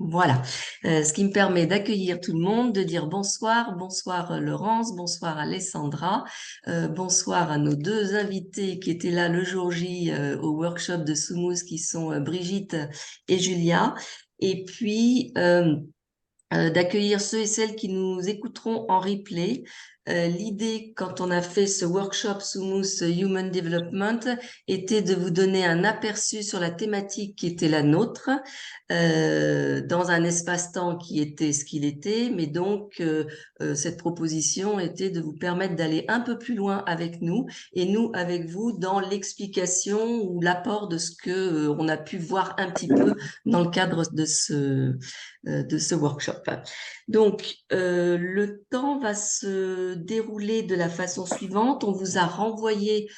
Voilà. Ce qui me permet d'accueillir tout le monde, de dire bonsoir, bonsoir Laurence, bonsoir Alessandra, bonsoir à nos deux invités qui étaient là le jour J au workshop de Soumous, qui sont Brigitte et Julia. Et puis, d'accueillir ceux et celles qui nous écouteront en replay. L'idée, quand on a fait ce workshop Soumous Human Development, était de vous donner un aperçu sur la thématique qui était la nôtre, dans un espace-temps qui était ce qu'il était, mais donc cette proposition était de vous permettre d'aller un peu plus loin avec nous et nous avec vous dans l'explication ou l'apport de ce que on a pu voir un petit peu dans le cadre de ce workshop. Donc, le temps va se dérouler de la façon suivante. On vous a renvoyé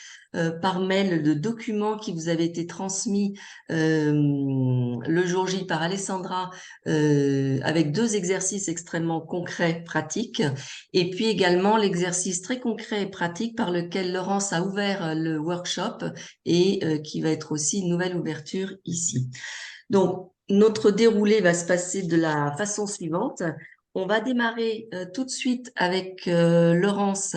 par mail le document qui vous avait été transmis le jour J par Alessandra avec deux exercices extrêmement concrets, pratiques, et puis également l'exercice très concret et pratique par lequel Laurence a ouvert le workshop et qui va être aussi une nouvelle ouverture ici. Donc, notre déroulé va se passer de la façon suivante. On va démarrer tout de suite avec Laurence,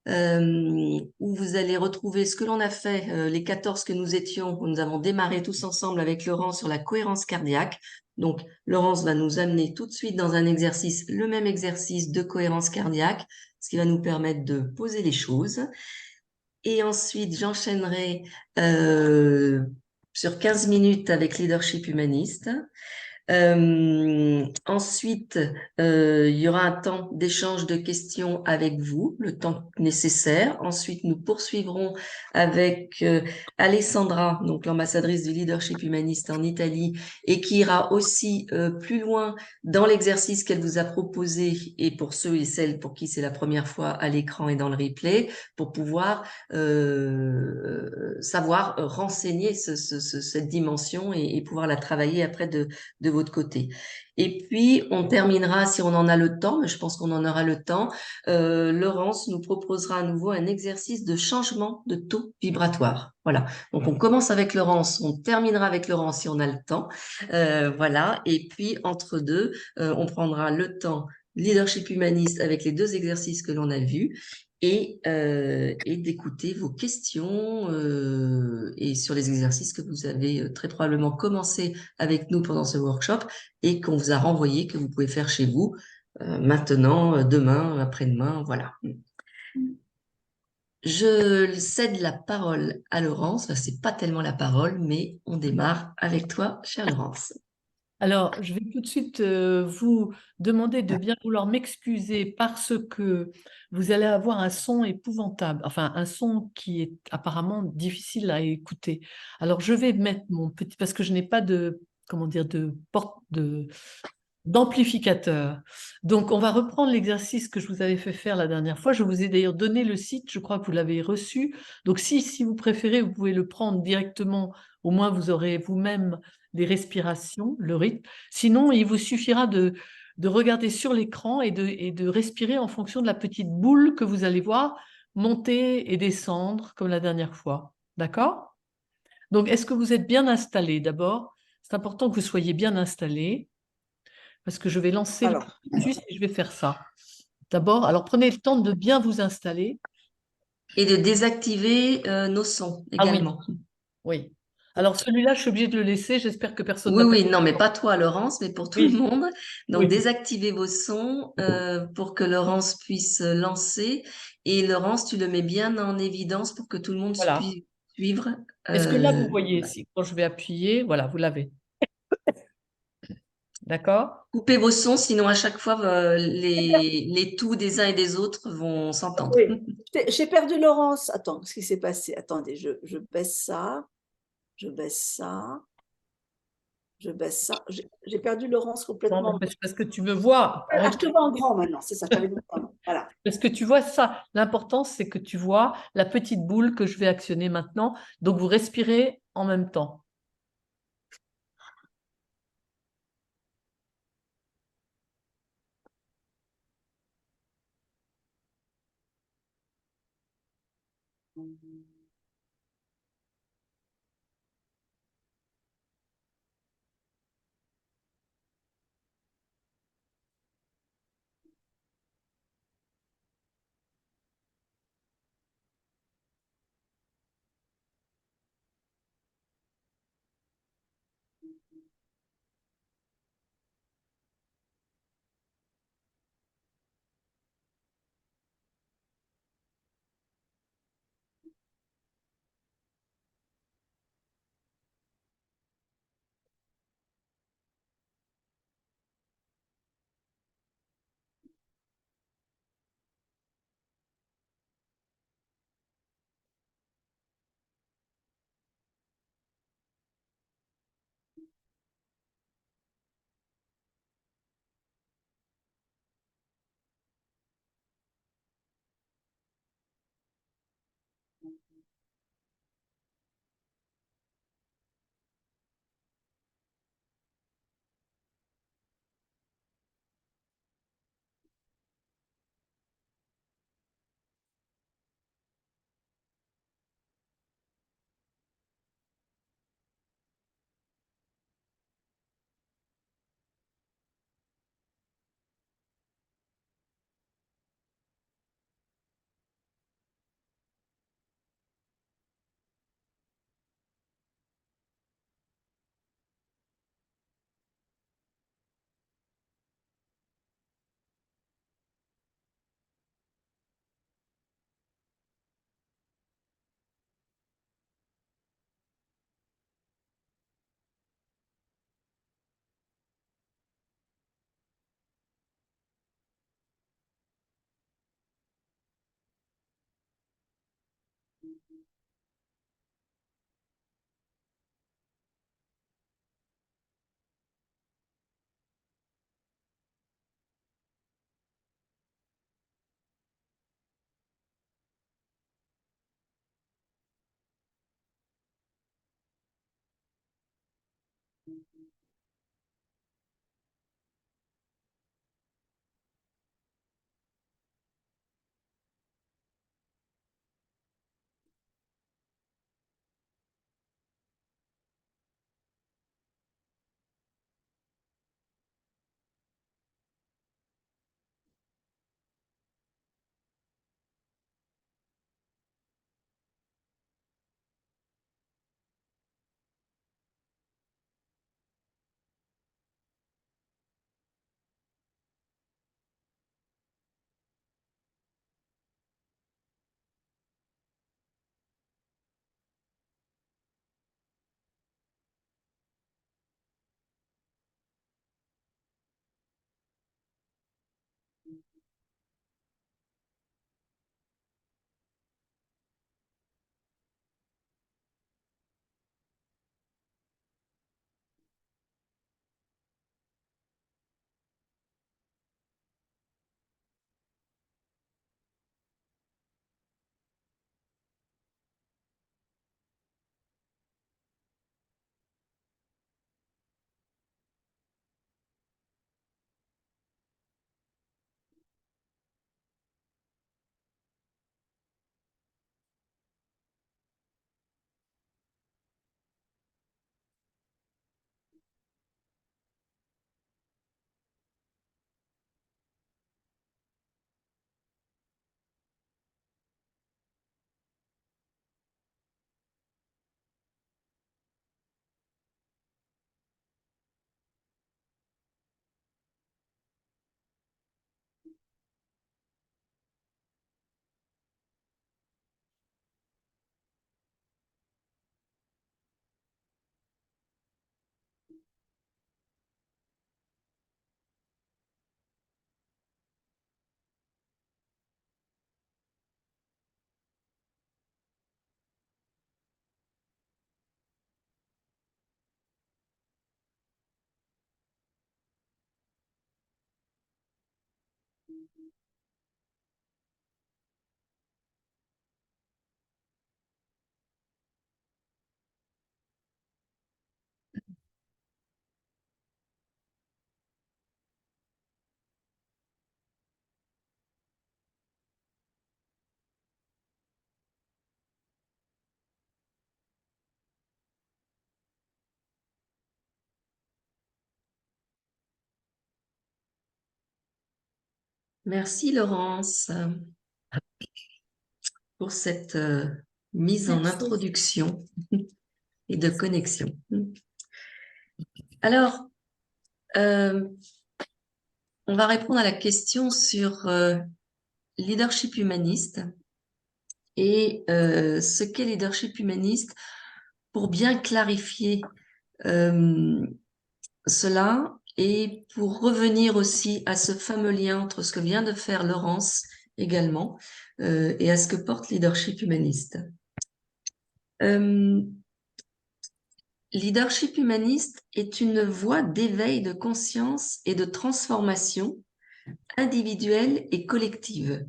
où vous allez retrouver ce que l'on a fait, les 14 que nous étions. Nous avons démarré tous ensemble avec Laurence sur la cohérence cardiaque. Donc, Laurence va nous amener tout de suite dans un exercice, le même exercice de cohérence cardiaque, ce qui va nous permettre de poser les choses. Et ensuite, j'enchaînerai sur 15 minutes avec leadership humaniste. Ensuite, il y aura un temps d'échange de questions avec vous, le temps nécessaire. Ensuite, nous poursuivrons avec Alessandra, donc l'ambassadrice du leadership humaniste en Italie, et qui ira aussi plus loin dans l'exercice qu'elle vous a proposé, et pour ceux et celles pour qui c'est la première fois à l'écran et dans le replay, pour pouvoir savoir renseigner cette dimension et pouvoir la travailler après de votre côté. Et puis, on terminera, si on en a le temps, mais je pense qu'on en aura le temps, Laurence nous proposera à nouveau un exercice de changement de taux vibratoire. Voilà. Donc, on commence avec Laurence, on terminera avec Laurence si on a le temps. Voilà. Et puis, entre deux, on prendra le temps leadership humaniste avec les deux exercices que l'on a vus et d'écouter vos questions et sur les exercices que vous avez très probablement commencé avec nous pendant ce workshop et qu'on vous a renvoyé, que vous pouvez faire chez vous maintenant, demain, après-demain, voilà. Je cède la parole à Laurence. Enfin, c'est pas tellement la parole, mais on démarre avec toi, chère Laurence. Alors, je vais tout de suite vous demander de bien vouloir m'excuser parce que vous allez avoir un son épouvantable, enfin un son qui est apparemment difficile à écouter. Alors, je vais mettre mon petit, parce que je n'ai pas de, comment dire, de porte d'amplificateur. Donc, on va reprendre l'exercice que je vous avais fait faire la dernière fois. Je vous ai d'ailleurs donné le site, je crois que vous l'avez reçu. Donc, si vous préférez, vous pouvez le prendre directement. Au moins, vous aurez vous-même les respirations, le rythme. Sinon, il vous suffira de regarder sur l'écran et de respirer en fonction de la petite boule que vous allez voir monter et descendre comme la dernière fois. D'accord? Donc, est-ce que vous êtes bien installé d'abord? C'est important que vous soyez bien installé parce que je vais lancer le Alors, processus et je vais faire ça. D'abord, alors prenez le temps de bien vous installer. Et de désactiver nos sons Ah oui, également. oui. Alors celui-là, je suis obligée de le laisser. J'espère que personne Oui, n'a pas... oui, non, mais pas toi, Laurence, mais pour tout le Oui, monde. Donc, oui. désactivez vos sons pour que Laurence puisse lancer. Et Laurence, tu le mets bien en évidence pour que tout le monde Voilà. puisse suivre. Est-ce que là, vous Euh, voyez, si, quand je vais appuyer, voilà, vous l'avez. D'accord? Coupez vos sons, sinon à chaque fois, les tous des uns et des autres vont s'entendre. oui, j'ai perdu Laurence. Attends, ce qui s'est passé? Attendez, je baisse ça, je baisse ça, je baisse ça. J'ai perdu Laurence Non, mais complètement. parce que tu me vois. Ah, je te vois en grand maintenant, c'est ça, je t'avais vu en grand. Voilà. Parce que tu vois ça. L'important, c'est que tu vois la petite boule que je vais actionner maintenant. Donc, vous respirez en même temps. Merci Laurence pour cette mise en Merci. introduction et de connexion. Alors, on va répondre à la question sur leadership humaniste et ce qu'est leadership humaniste pour bien clarifier cela et pour revenir aussi à ce fameux lien entre ce que vient de faire Laurence également et à ce que porte leadership humaniste. Leadership humaniste est une voie d'éveil de conscience et de transformation individuelle et collective.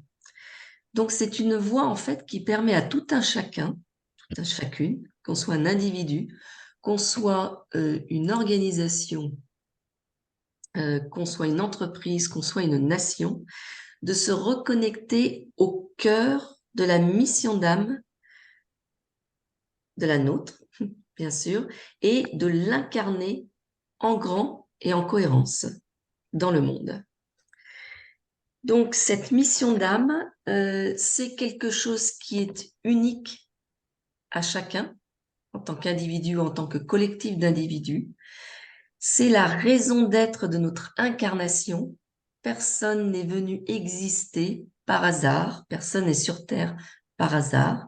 Donc, c'est une voie, en fait, qui permet à tout un chacun, tout un chacune, qu'on soit un individu, qu'on soit une organisation, qu'on soit une entreprise, qu'on soit une nation, de se reconnecter au cœur de la mission d'âme, de la nôtre, bien sûr, et de l'incarner en grand et en cohérence dans le monde. Donc, cette mission d'âme, c'est quelque chose qui est unique à chacun, en tant qu'individu, en tant que collectif d'individus. C'est la raison d'être de notre incarnation. Personne n'est venu exister par hasard, personne n'est sur Terre par hasard.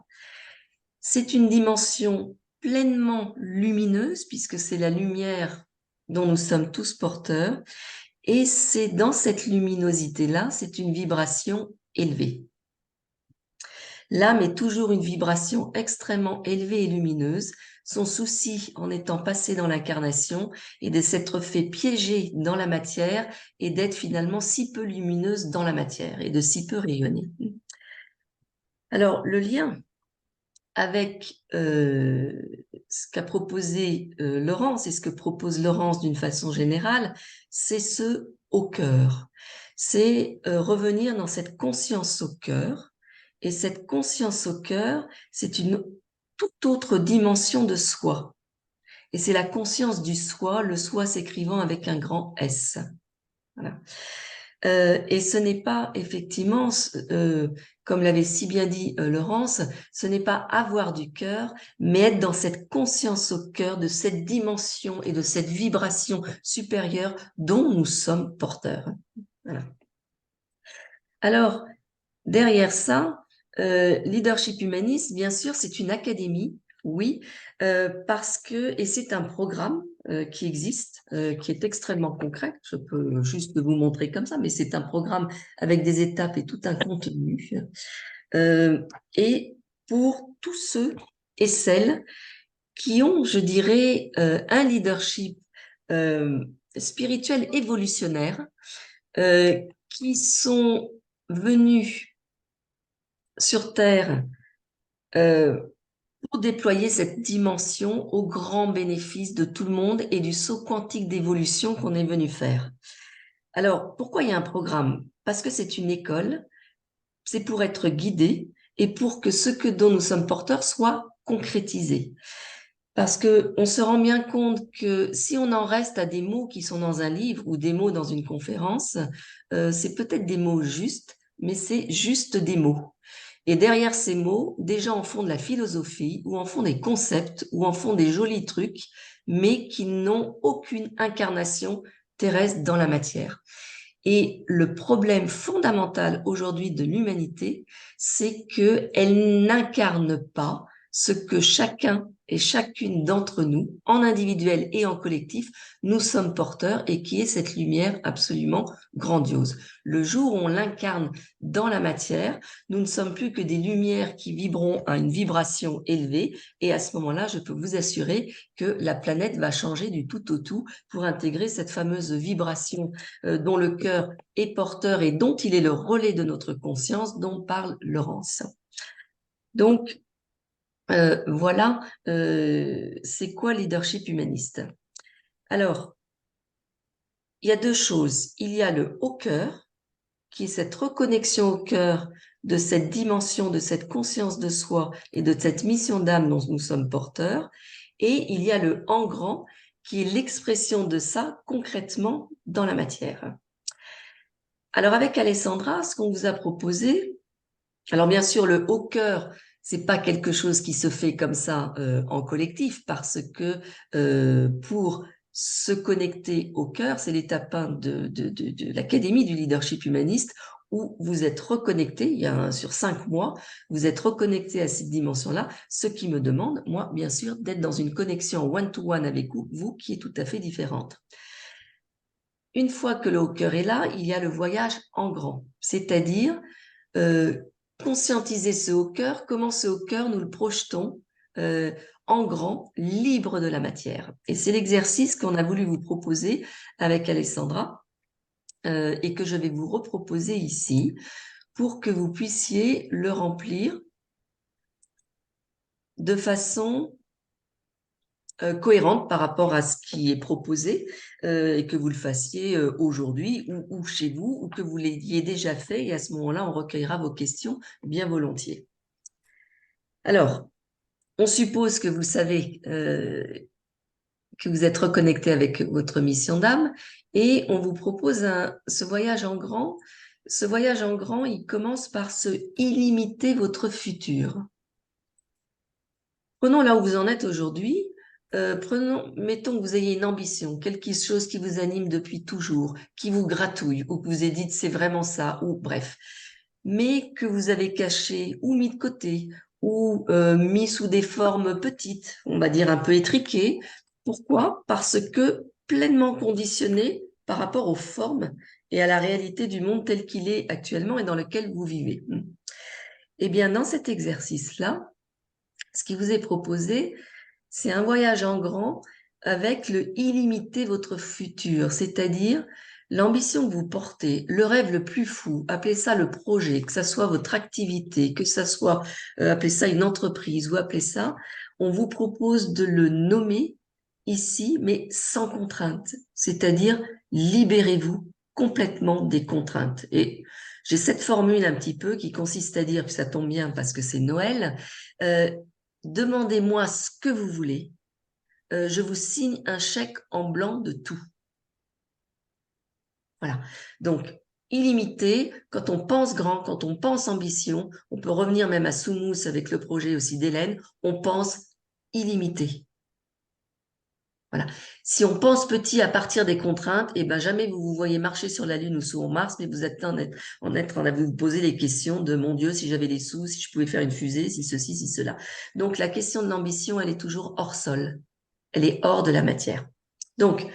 C'est une dimension pleinement lumineuse, puisque c'est la lumière dont nous sommes tous porteurs. Et c'est dans cette luminosité-là, c'est une vibration élevée. L'âme est toujours une vibration extrêmement élevée et lumineuse. Son souci en étant passé dans l'incarnation est de s'être fait piéger dans la matière et d'être finalement si peu lumineuse dans la matière et de si peu rayonner. Alors, le lien avec ce qu'a proposé Laurence et ce que propose Laurence d'une façon générale, c'est ce au cœur. C'est revenir dans cette conscience au cœur. Et cette conscience au cœur, c'est une toute autre dimension de soi. Et c'est la conscience du soi, le soi s'écrivant avec un grand S. Voilà. Et ce n'est pas effectivement, comme l'avait si bien dit Laurence, ce n'est pas avoir du cœur, mais être dans cette conscience au cœur de cette dimension et de cette vibration supérieure dont nous sommes porteurs. Voilà. Alors, derrière ça, leadership humaniste, bien sûr, c'est une académie, oui, parce que, et c'est un programme qui existe, qui est extrêmement concret. Je peux juste vous montrer comme ça, mais c'est un programme avec des étapes et tout un contenu. Et pour tous ceux et celles qui ont, je dirais, un leadership spirituel évolutionnaire, qui sont venus sur Terre pour déployer cette dimension au grand bénéfice de tout le monde et du saut quantique d'évolution qu'on est venu faire. Alors, pourquoi il y a un programme? Parce que c'est une école, c'est pour être guidé et pour que ce dont nous sommes porteurs soit concrétisé. Parce que on se rend bien compte que si on en reste à des mots qui sont dans un livre ou des mots dans une conférence, c'est peut-être des mots justes, mais c'est juste des mots. Et derrière ces mots, des gens en font de la philosophie, ou en font des concepts, ou en font des jolis trucs, mais qui n'ont aucune incarnation terrestre dans la matière. Et le problème fondamental aujourd'hui de l'humanité, c'est qu'elle n'incarne pas ce que chacun et chacune d'entre nous, en individuel et en collectif, nous sommes porteurs et qui est cette lumière absolument grandiose. Le jour où on l'incarne dans la matière, nous ne sommes plus que des lumières qui vibreront à une vibration élevée et à ce moment-là, je peux vous assurer que la planète va changer du tout au tout pour intégrer cette fameuse vibration dont le cœur est porteur et dont il est le relais de notre conscience, dont parle Laurence. Donc, voilà, c'est quoi leadership humaniste? Alors, il y a deux choses. Il y a le haut cœur, qui est cette reconnexion au cœur de cette dimension, de cette conscience de soi et de cette mission d'âme dont nous sommes porteurs. Et il y a le en grand, qui est l'expression de ça concrètement dans la matière. Alors, avec Alessandra, ce qu'on vous a proposé, alors bien sûr, le haut cœur, c'est pas quelque chose qui se fait comme ça en collectif, parce que pour se connecter au cœur, c'est l'étape 1 de l'Académie du leadership humaniste, où vous êtes reconnecté, il y a sur 5 mois, vous êtes reconnecté à cette dimension-là, ce qui me demande, moi, bien sûr, d'être dans une connexion one-to-one avec vous qui est tout à fait différente. Une fois que le haut cœur est là, il y a le voyage en grand, c'est-à-dire conscientiser ce haut cœur, comment ce haut cœur nous le projetons en grand, libre de la matière. Et c'est l'exercice qu'on a voulu vous proposer avec Alessandra et que je vais vous reproposer ici pour que vous puissiez le remplir de façon cohérente par rapport à ce qui est proposé et que vous le fassiez aujourd'hui ou chez vous ou que vous l'ayez déjà fait et à ce moment-là, on recueillera vos questions bien volontiers. Alors, on suppose que vous savez que vous êtes reconnecté avec votre mission d'âme et on vous propose ce voyage en grand. Ce voyage en grand, il commence par se illimiter votre futur. Prenons là où vous en êtes aujourd'hui. Mettons que vous ayez une ambition, quelque chose qui vous anime depuis toujours, qui vous gratouille, ou que vous avez dit c'est vraiment ça, ou bref, mais que vous avez caché ou mis de côté, ou mis sous des formes petites, on va dire un peu étriquées. Pourquoi? Parce que pleinement conditionné par rapport aux formes et à la réalité du monde tel qu'il est actuellement et dans lequel vous vivez. Eh bien, dans cet exercice-là, ce qui vous est proposé, c'est un voyage en grand avec le illimité votre futur, c'est-à-dire l'ambition que vous portez, le rêve le plus fou, appelez ça le projet, que ça soit votre activité, que ça soit, appelez ça une entreprise ou appelez ça, on vous propose de le nommer ici, mais sans contrainte. C'est-à-dire, libérez-vous complètement des contraintes. Et j'ai cette formule un petit peu qui consiste à dire, puis ça tombe bien parce que c'est Noël, demandez-moi ce que vous voulez, je vous signe un chèque en blanc de tout. Voilà. Donc, illimité, quand on pense grand, quand on pense ambition, on peut revenir même à Soumous avec le projet aussi d'Hélène, on pense illimité. Voilà. Si on pense petit à partir des contraintes, eh ben jamais vous vous voyez marcher sur la Lune ou sur Mars, mais vous êtes en train de vous poser les questions de mon Dieu, si j'avais les sous, si je pouvais faire une fusée, si ceci, si cela. Donc la question de l'ambition, elle est toujours hors sol. Elle est hors de la matière. Donc,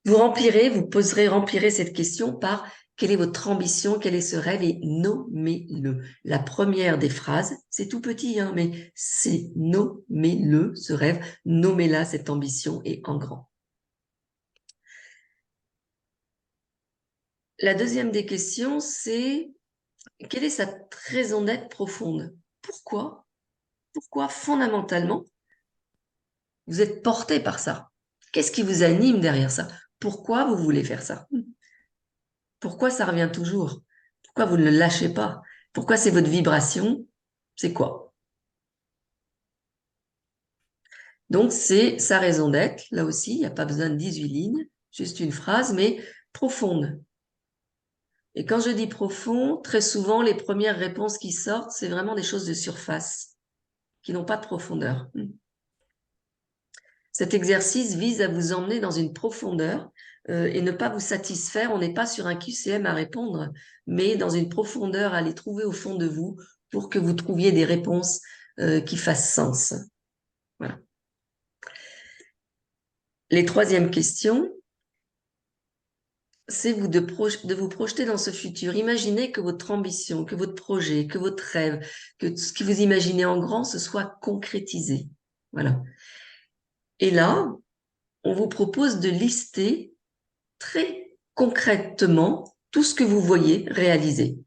vous remplirez cette question par quelle est votre ambition, quel est ce rêve et nommez-le. La première des phrases, c'est tout petit, hein, mais c'est nommez-le, ce rêve, nommez-la, cette ambition et en grand. La deuxième des questions, c'est quelle est sa raison d'être profonde? Pourquoi fondamentalement vous êtes porté par ça? Qu'est-ce qui vous anime derrière ça? Pourquoi vous voulez faire ça? Pourquoi ça revient toujours? Pourquoi vous ne le lâchez pas? Pourquoi c'est votre vibration? C'est quoi? Donc, c'est sa raison d'être. Là aussi, il n'y a pas besoin de 18 lignes, juste une phrase, mais profonde. Et quand je dis profond, très souvent, les premières réponses qui sortent, c'est vraiment des choses de surface, qui n'ont pas de profondeur. Cet exercice vise à vous emmener dans une profondeur et ne pas vous satisfaire. On n'est pas sur un QCM à répondre, mais dans une profondeur à aller trouver au fond de vous pour que vous trouviez des réponses qui fassent sens. Voilà. Les troisièmes questions, c'est de vous projeter dans ce futur. Imaginez que votre ambition, que votre projet, que votre rêve, que ce que vous imaginez en grand, se soit concrétisé. Voilà. Et là, on vous propose de lister très concrètement tout ce que vous voyez réaliser.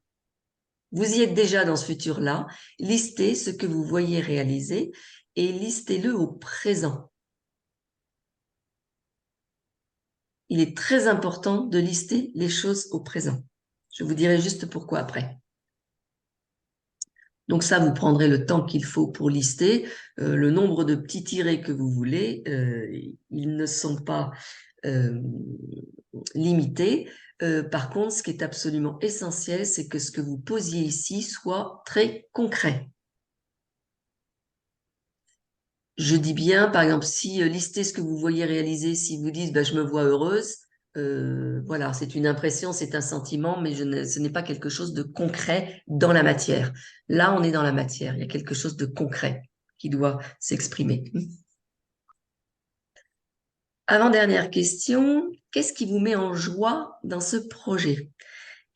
Vous y êtes déjà dans ce futur-là. Listez ce que vous voyez réaliser et listez-le au présent. Il est très important de lister les choses au présent. Je vous dirai juste pourquoi après. Donc ça, vous prendrez le temps qu'il faut pour lister le nombre de petits tirets que vous voulez. Ils ne sont pas limités. Par contre, ce qui est absolument essentiel, c'est que ce que vous posiez ici soit très concret. Je dis bien, par exemple, si listez ce que vous voyez réaliser, si vous dites je me vois heureuse, voilà, c'est une impression, c'est un sentiment, mais ce n'est pas quelque chose de concret dans la matière. Là, on est dans la matière, il y a quelque chose de concret qui doit s'exprimer. Avant-dernière question, qu'est-ce qui vous met en joie dans ce projet?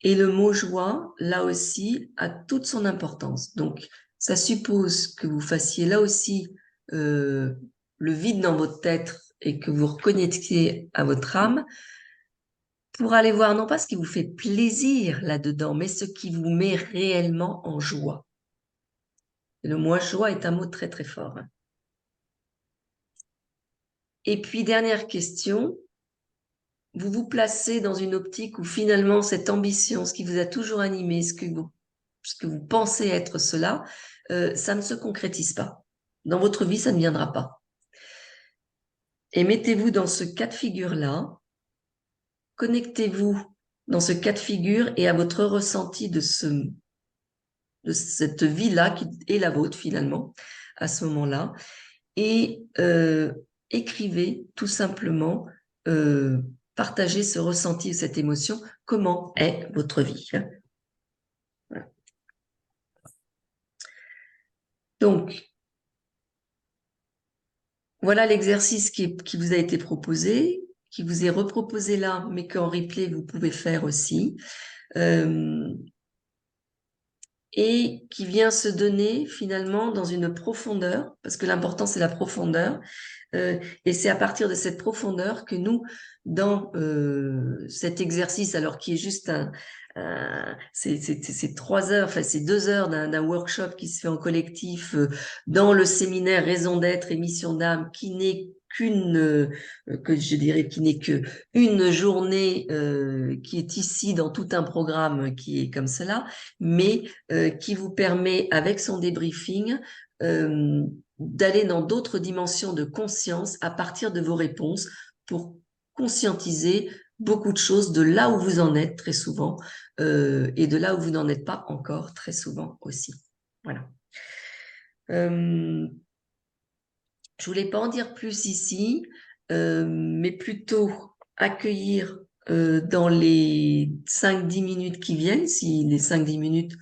Et le mot joie, là aussi, a toute son importance. Donc, ça suppose que vous fassiez là aussi le vide dans votre tête et que vous reconnectiez à votre âme pour aller voir non pas ce qui vous fait plaisir là-dedans, mais ce qui vous met réellement en joie. Et le mot joie est un mot très très fort. Et puis, dernière question, vous vous placez dans une optique où finalement cette ambition, ce qui vous a toujours animé, ce que vous pensez être cela, ça ne se concrétise pas. Dans votre vie, ça ne viendra pas. Et mettez-vous dans ce cas de figure-là, connectez-vous dans ce cas de figure et à votre ressenti de cette vie-là qui est la vôtre finalement, à ce moment-là, et écrivez tout simplement, partagez ce ressenti, cette émotion, comment est votre vie. Voilà. Donc, voilà l'exercice qui vous a été proposé, qui vous est reproposé là, mais qu'en replay, vous pouvez faire aussi. et qui vient se donner finalement dans une profondeur, parce que l'important c'est la profondeur, et c'est à partir de cette profondeur que nous, dans cet exercice, alors qui est juste c'est 3 heures, enfin c'est 2 heures d'un workshop qui se fait en collectif dans le séminaire Raison d'être et mission d'âme, qui n'est que je dirais, qui n'est que une journée qui est ici dans tout un programme qui est comme cela, mais qui vous permet avec son débriefing d'aller dans d'autres dimensions de conscience à partir de vos réponses pour conscientiser beaucoup de choses de là où vous en êtes très souvent et de là où vous n'en êtes pas encore très souvent aussi. Voilà. Je voulais pas en dire plus ici, mais plutôt accueillir dans les 5-10 minutes qui viennent, si les 5-10 minutes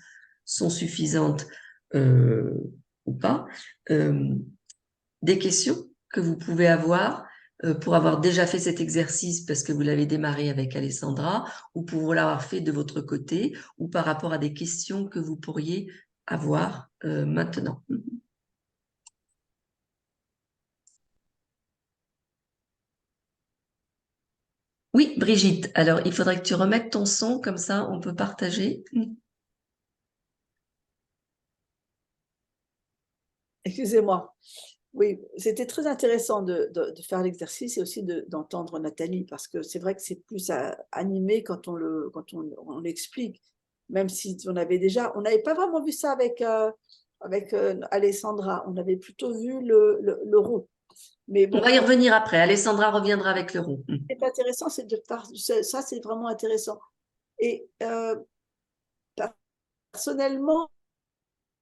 sont suffisantes ou pas, des questions que vous pouvez avoir pour avoir déjà fait cet exercice parce que vous l'avez démarré avec Alessandra ou pour l'avoir fait de votre côté ou par rapport à des questions que vous pourriez avoir maintenant. Oui, Brigitte, alors il faudrait que tu remettes ton son, comme ça on peut partager. Excusez-moi. Oui, c'était très intéressant de faire l'exercice et aussi d'entendre Nathalie, parce que c'est vrai que c'est plus animé quand on l'explique, même si on n'avait pas vraiment vu ça avec Alessandra, on avait plutôt vu le rond. Mais On bon, va y revenir après. Alessandra reviendra avec le rond. ce qui est intéressant, ça, c'est vraiment intéressant. Et personnellement,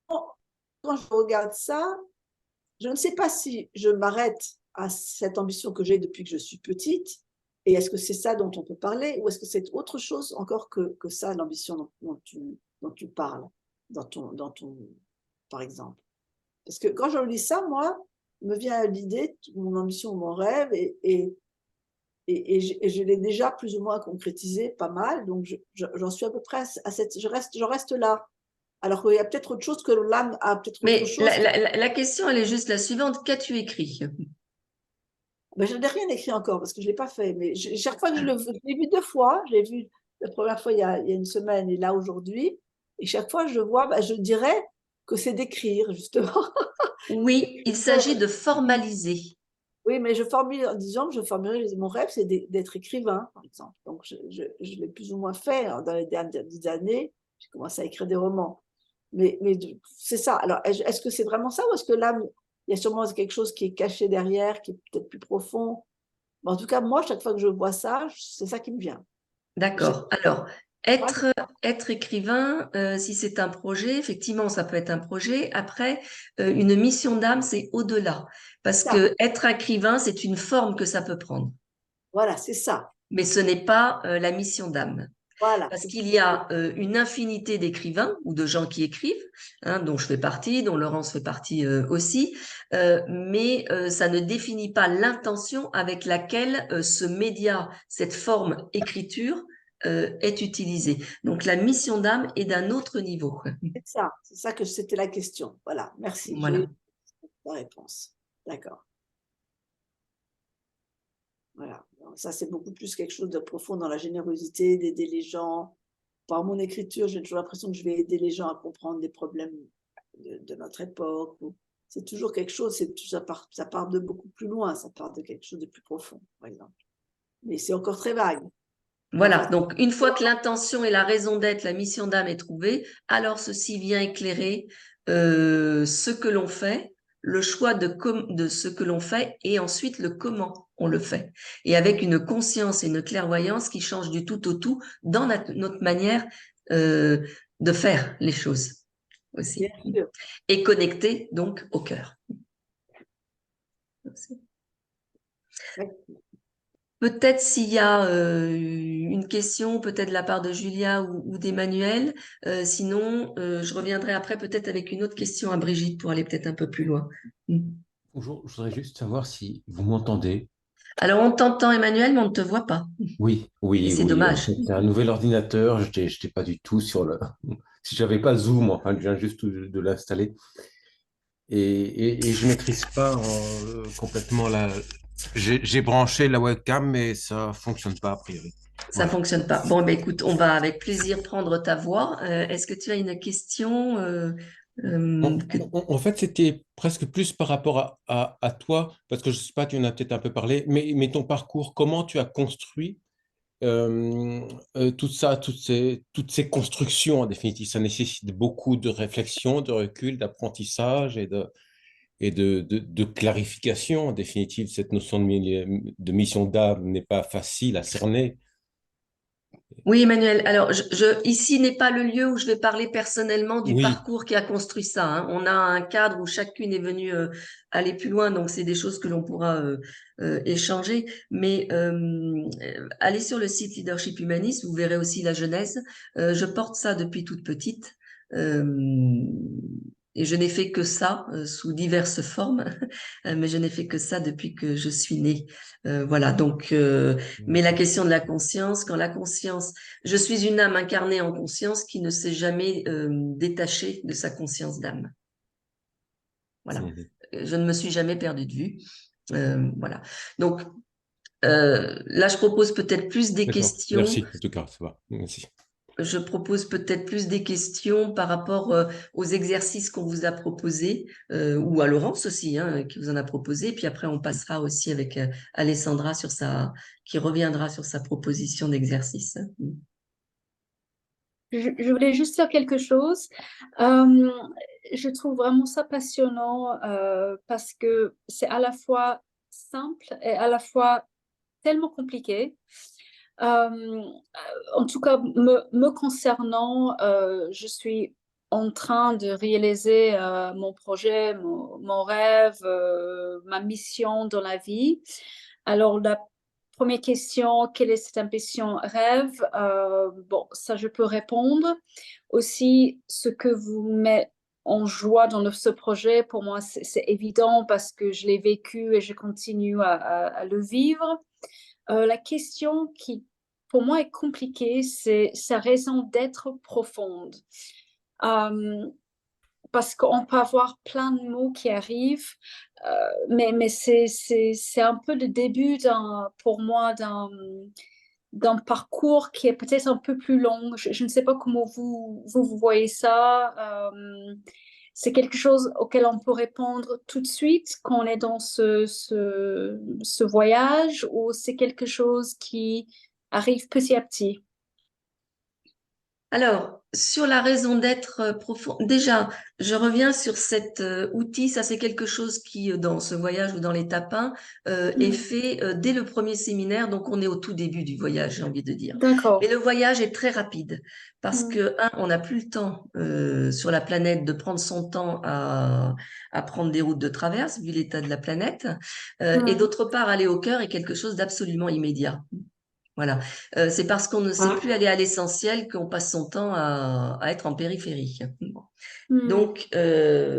quand je regarde ça, je ne sais pas si je m'arrête à cette ambition que j'ai depuis que je suis petite, et est-ce que c'est ça dont on peut parler, ou est-ce que c'est autre chose encore que ça, l'ambition dont tu parles, par exemple. Parce que quand je lis ça, moi, me vient l'idée, mon ambition, mon rêve, et je l'ai déjà plus ou moins concrétisé pas mal, donc j'en suis à peu près je reste là. Alors qu'il y a peut-être autre chose que l'âme a peut-être autre Mais chose. la question, elle est juste la suivante. Qu'as-tu écrit? Ben, je n'ai rien écrit encore parce que je ne l'ai pas fait. Mais chaque fois que je l'ai vu 2 fois, je l'ai vu la première fois il y a une semaine et là aujourd'hui. Et chaque fois que je le vois, ben, je dirais que c'est d'écrire, justement. Oui, il s'agit de formaliser. Oui, mais je formule en disant que mon rêve, c'est d'être écrivain, par exemple. Donc, je l'ai plus ou moins fait dans les dernières années. J'ai commencé à écrire des romans. Mais c'est ça. Alors, est-ce que c'est vraiment ça ou est-ce que là, il y a sûrement quelque chose qui est caché derrière, qui est peut-être plus profond? Mais en tout cas, moi, chaque fois que je vois ça, c'est ça qui me vient. D'accord. Alors, être écrivain, si c'est un projet, effectivement, ça peut être un projet. Après, une mission d'âme, c'est au-delà. Parce Ça, que être écrivain, c'est une forme que ça peut prendre. voilà, c'est ça. Mais ce n'est pas la mission d'âme. Voilà. Parce qu'il y a une infinité d'écrivains ou de gens qui écrivent, hein, dont je fais partie, dont Laurence fait partie aussi, mais ça ne définit pas l'intention avec laquelle ce média, cette forme écriture, est utilisée. Donc la mission d'âme est d'un autre niveau. C'est ça que c'était la question. Voilà, merci. J'ai Voilà. eu la réponse. D'accord. Voilà. Alors, ça, c'est beaucoup plus quelque chose de profond dans la générosité, d'aider les gens. Par mon écriture, j'ai toujours l'impression que je vais aider les gens à comprendre des problèmes de notre époque. C'est toujours quelque chose, ça part de beaucoup plus loin, ça part de quelque chose de plus profond, par exemple. Mais c'est encore très vague. Voilà, donc une fois que l'intention et la raison d'être, la mission d'âme est trouvée, alors ceci vient éclairer ce que l'on fait, le choix de ce que l'on fait et ensuite le comment on le fait. Et avec une conscience et une clairvoyance qui change du tout au tout dans notre manière de faire les choses aussi. Bien sûr. Et connecté donc au cœur. Merci. Peut-être s'il y a une question, peut-être de la part de Julia ou d'Emmanuel. Sinon, je reviendrai après peut-être avec une autre question à Brigitte pour aller peut-être un peu plus loin. Bonjour, je voudrais juste savoir si vous m'entendez. Alors, on t'entend, Emmanuel, mais on ne te voit pas. Oui, Et oui, c'est oui. En dommage. fait, c'est un nouvel ordinateur. Je n'étais pas du tout sur si j'avais pas Zoom, enfin, je viens juste de l'installer. Et je maîtrise pas complètement la. J'ai branché la webcam, mais ça fonctionne pas a priori. Ça Voilà. fonctionne pas. Bon, ben écoute, on va avec plaisir prendre ta voix. Est-ce que tu as une question En fait, c'était presque plus par rapport à toi, parce que je sais pas, tu en as peut-être un peu parlé, mais ton parcours, comment tu as construit tout ça, toutes ces constructions en définitive? Ça nécessite beaucoup de réflexion, de recul, d'apprentissage et de clarification. En définitive, cette notion de mission d'âme n'est pas facile à cerner. Oui, Emmanuel. Alors, ici n'est pas le lieu où je vais parler personnellement du Oui, parcours qui a construit ça, hein. On a un cadre où chacune est venue aller plus loin, donc c'est des choses que l'on pourra échanger. Mais allez sur le site Leadership Humanist, vous verrez aussi la genèse. Je porte ça depuis toute petite. Euh, et je n'ai fait que ça sous diverses formes, mais je n'ai fait que ça depuis que je suis née. Voilà, donc, mais la d'accord. question de la conscience, quand la conscience, je suis une âme incarnée en conscience qui ne s'est jamais détachée de sa conscience d'âme. Voilà, Mhm. je ne me suis jamais perdue de vue. Voilà, donc là, je propose peut-être plus des D'accord. questions. Merci, en tout cas, ça va. Merci. Je propose peut-être plus des questions par rapport aux exercices qu'on vous a proposés, ou à Laurence aussi, hein, qui vous en a proposé. Puis après, on passera aussi avec Alessandra qui reviendra sur sa proposition d'exercice. Je voulais juste dire quelque chose. Euh, je trouve vraiment ça passionnant parce que c'est à la fois simple et à la fois tellement compliqué. En tout cas, me concernant, je suis en train de réaliser mon projet, mon rêve, ma mission dans la vie. Alors, la première question, quelle est cette ambition rêve? Bon, ça, je peux répondre. Aussi, ce que vous mettez en joie dans ce projet, pour moi, c'est évident parce que je l'ai vécu et je continue à le vivre. La question qui, pour moi, est compliquée, c'est sa raison d'être profonde. Euh, Parce qu'on peut avoir plein de mots qui arrivent, mais c'est un peu le début, pour moi, d'un parcours qui est peut-être un peu plus long. Je ne sais pas comment vous voyez ça. C'est quelque chose auquel on peut répondre tout de suite quand on est dans ce voyage, ou c'est quelque chose qui arrive petit à petit? Alors, sur la raison d'être profond, déjà, je reviens sur cet outil. Ça, c'est quelque chose qui, dans ce voyage ou dans l'étape 1, est fait dès le premier séminaire. Donc, on est au tout début du voyage, j'ai envie de dire. Mais D'accord. le voyage est très rapide parce Mm. que, on n'a plus le temps sur la planète de prendre son temps à prendre des routes de traverse, vu l'état de la planète. Et Mm. d'autre part, aller au cœur est quelque chose d'absolument immédiat. Voilà. C'est parce qu'on ne sait plus aller à l'essentiel qu'on passe son temps à être en périphérie. Mm. Donc,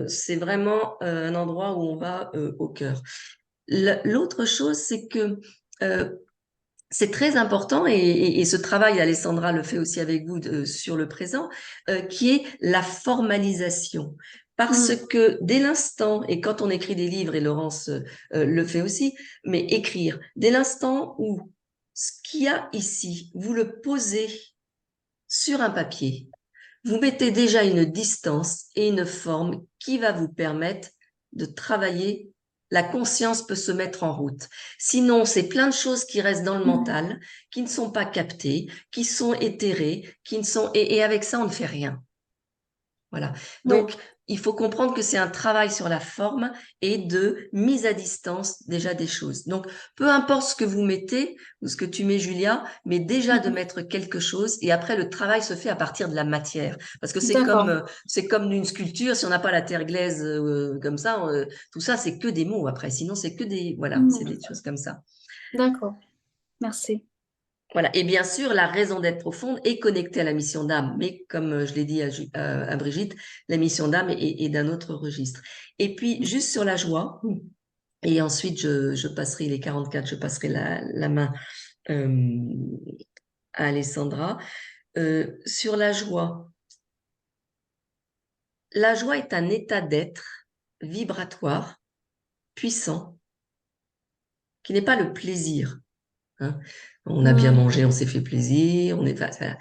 c'est vraiment un endroit où on va au cœur. L'autre chose, c'est que euh, c'est très important, et ce travail, Alessandra le fait aussi avec vous sur le présent, qui est la formalisation. Parce Mm. que dès l'instant, et quand on écrit des livres, et Laurence le fait aussi, mais écrire, dès l'instant où ce qu'il y a ici, vous le posez sur un papier, vous mettez déjà une distance et une forme qui va vous permettre de travailler. La conscience peut se mettre en route. Sinon, c'est plein de choses qui restent dans le Mm. mental, qui ne sont pas captées, qui sont éthérées, qui ne sont, et avec ça, on ne fait rien. Voilà. Oui. Donc, il faut comprendre que c'est un travail sur la forme et de mise à distance déjà des choses. Donc, peu importe ce que vous mettez ou ce que tu mets, Julia, mais déjà de Mm. mettre quelque chose, et après le travail se fait à partir de la matière. Parce que D'accord. c'est comme une sculpture. Si on n'a pas la terre glaise comme ça, tout ça c'est que des mots après. Sinon c'est que des, voilà, c'est Mm. des choses comme ça. D'accord. Merci. Voilà. Et bien sûr, la raison d'être profonde est connectée à la mission d'âme. Mais comme je l'ai dit à Brigitte, la mission d'âme est d'un autre registre. Et puis, juste sur la joie, et ensuite, je passerai les 44, je passerai la main euh, à Alessandra. Sur la joie, la joie est un état d'être vibratoire, puissant, qui n'est pas le plaisir. Hein. On a bien mangé, on s'est fait plaisir, on est... Voilà.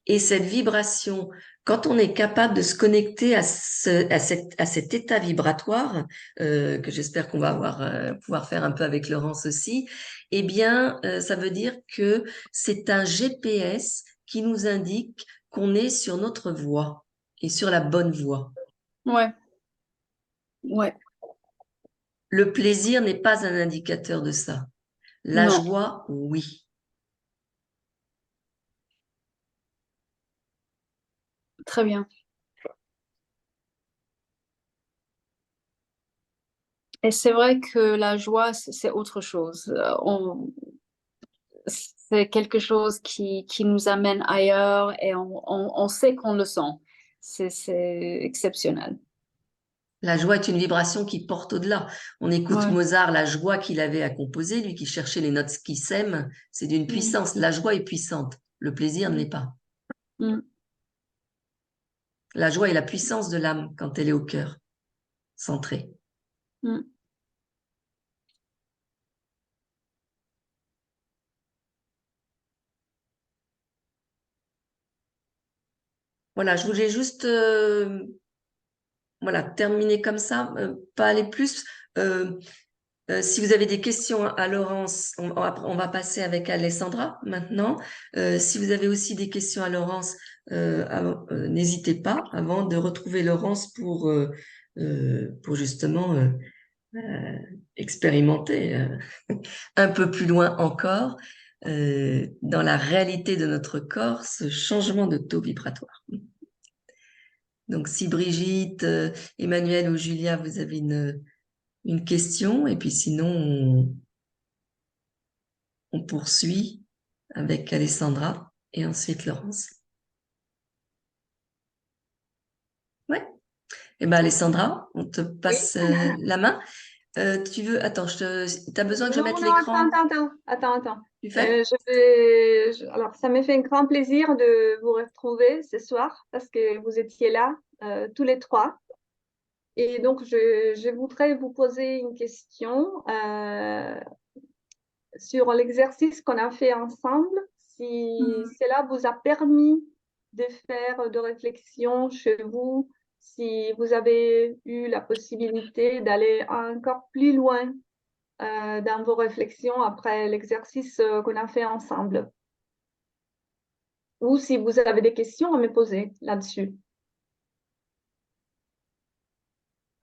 Et cette vibration, quand on est capable de se connecter à cet état vibratoire, que j'espère qu'on va pouvoir faire un peu avec Laurence aussi, eh bien, ça veut dire que c'est un GPS qui nous indique qu'on est sur notre voie et sur la bonne voie. Ouais, ouais, Le plaisir n'est pas un indicateur de ça. La non, joie, oui. très bien. Et c'est vrai que la joie, c'est autre chose. C'est quelque chose qui nous amène ailleurs et on sait qu'on le sent. C'est exceptionnel. La joie est une vibration qui porte au-delà. On écoute Ouais. Mozart, la joie qu'il avait à composer, lui qui cherchait les notes qui s'aiment, c'est d'une puissance. La joie est puissante, le plaisir ne l'est pas. Mm. La joie est la puissance de l'âme quand elle est au cœur, centrée. Mm. Voilà, je voulais juste voilà, terminer comme ça, pas aller plus. Si vous avez des questions à Laurence, on va passer avec Alessandra maintenant. Si vous avez aussi des questions à Laurence, n'hésitez pas avant de retrouver Laurence pour justement expérimenter un peu plus loin encore dans la réalité de notre corps ce changement de taux vibratoire. Donc si Brigitte, Emmanuel ou Julia, vous avez une question, et puis sinon on poursuit avec Alessandra et ensuite Laurence. Ouais. Eh ben Alessandra, on te passe la main. Tu veux... Attends, t'as besoin que je Non, mette non, l'écran? attends. Tu fais? Alors, ça me fait un grand plaisir de vous retrouver ce soir parce que vous étiez là tous les trois. Et donc, je voudrais vous poser une question sur l'exercice qu'on a fait ensemble. Si cela vous a permis de faire de réflexion chez vous, si vous avez eu la possibilité d'aller encore plus loin dans vos réflexions après l'exercice qu'on a fait ensemble. Ou si vous avez des questions à me poser là-dessus.